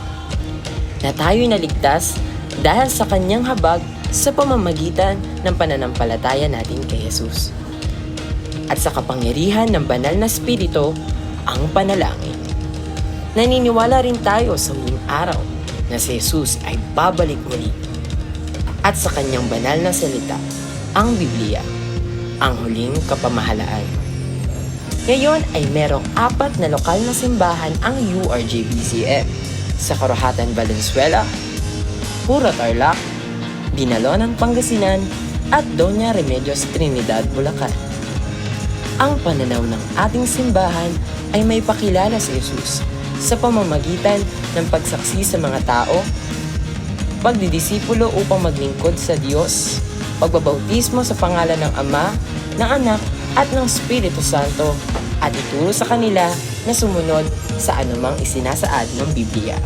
na tayo'y naligtas dahil sa kanyang habag sa pamamagitan ng pananampalataya natin kay Jesus, at sa kapangyarihan ng banal na Espiritu, ang panalangin. Naniniwala rin tayo sa huling araw na si Jesus ay babalik muli, at sa kanyang banal na salita, ang Biblia, ang huling kapamahalaan. Ngayon ay merong 4 na lokal na simbahan ang URJBCM sa Corohatan, Valenzuela, Puro Tarlac, Binalonan, Pangasinan at Doña Remedios, Trinidad, Bulacan. Ang pananaw ng ating simbahan ay may pakilala sa Jesus sa pamamagitan ng pagsaksi sa mga tao, pagdidisipulo upang maglingkod sa Diyos, pagbabautismo sa pangalan ng Ama, ng Anak at ng Espiritu Santo, at ituro sa kanila na sumunod sa anumang isinasaad ng Biblia.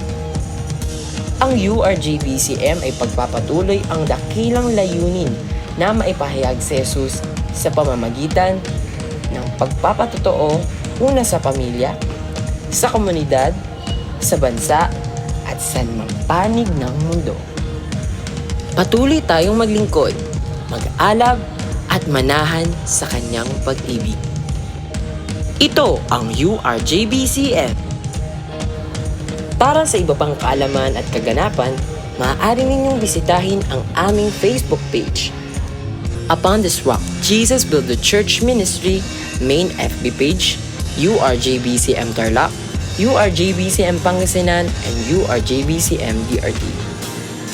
Ang URJBCM ay pagpapatuloy ang dakilang layunin na maipahayag si Jesus sa pamamagitan ng pagpapatotoo una sa pamilya, sa komunidad, sa bansa, at sa anumang panig ng mundo. Patuloy tayong maglingkod, mag-alab, at manahan sa kanyang pag-ibig. Ito ang URJBCM. Para sa iba pang kaalaman at kaganapan, maaari ninyong bisitahin ang aming Facebook page, Upon This Rock, Jesus Builder Church Ministry, main FB page, URJBCM Tarlac, URJBCM Pangasinan, and URJBCM DRT.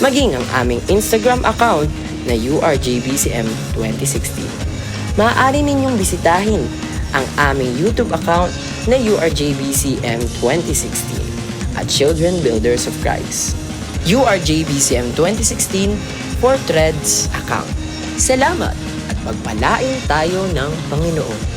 Maging ang aming Instagram account na URJBCM 2016. Maaari ninyong bisitahin ang aming YouTube account na URJBCM 2016 at Children Builders of Christ, URJBCM 2016 for Threads account. Salamat at pagpalain tayo ng Panginoon.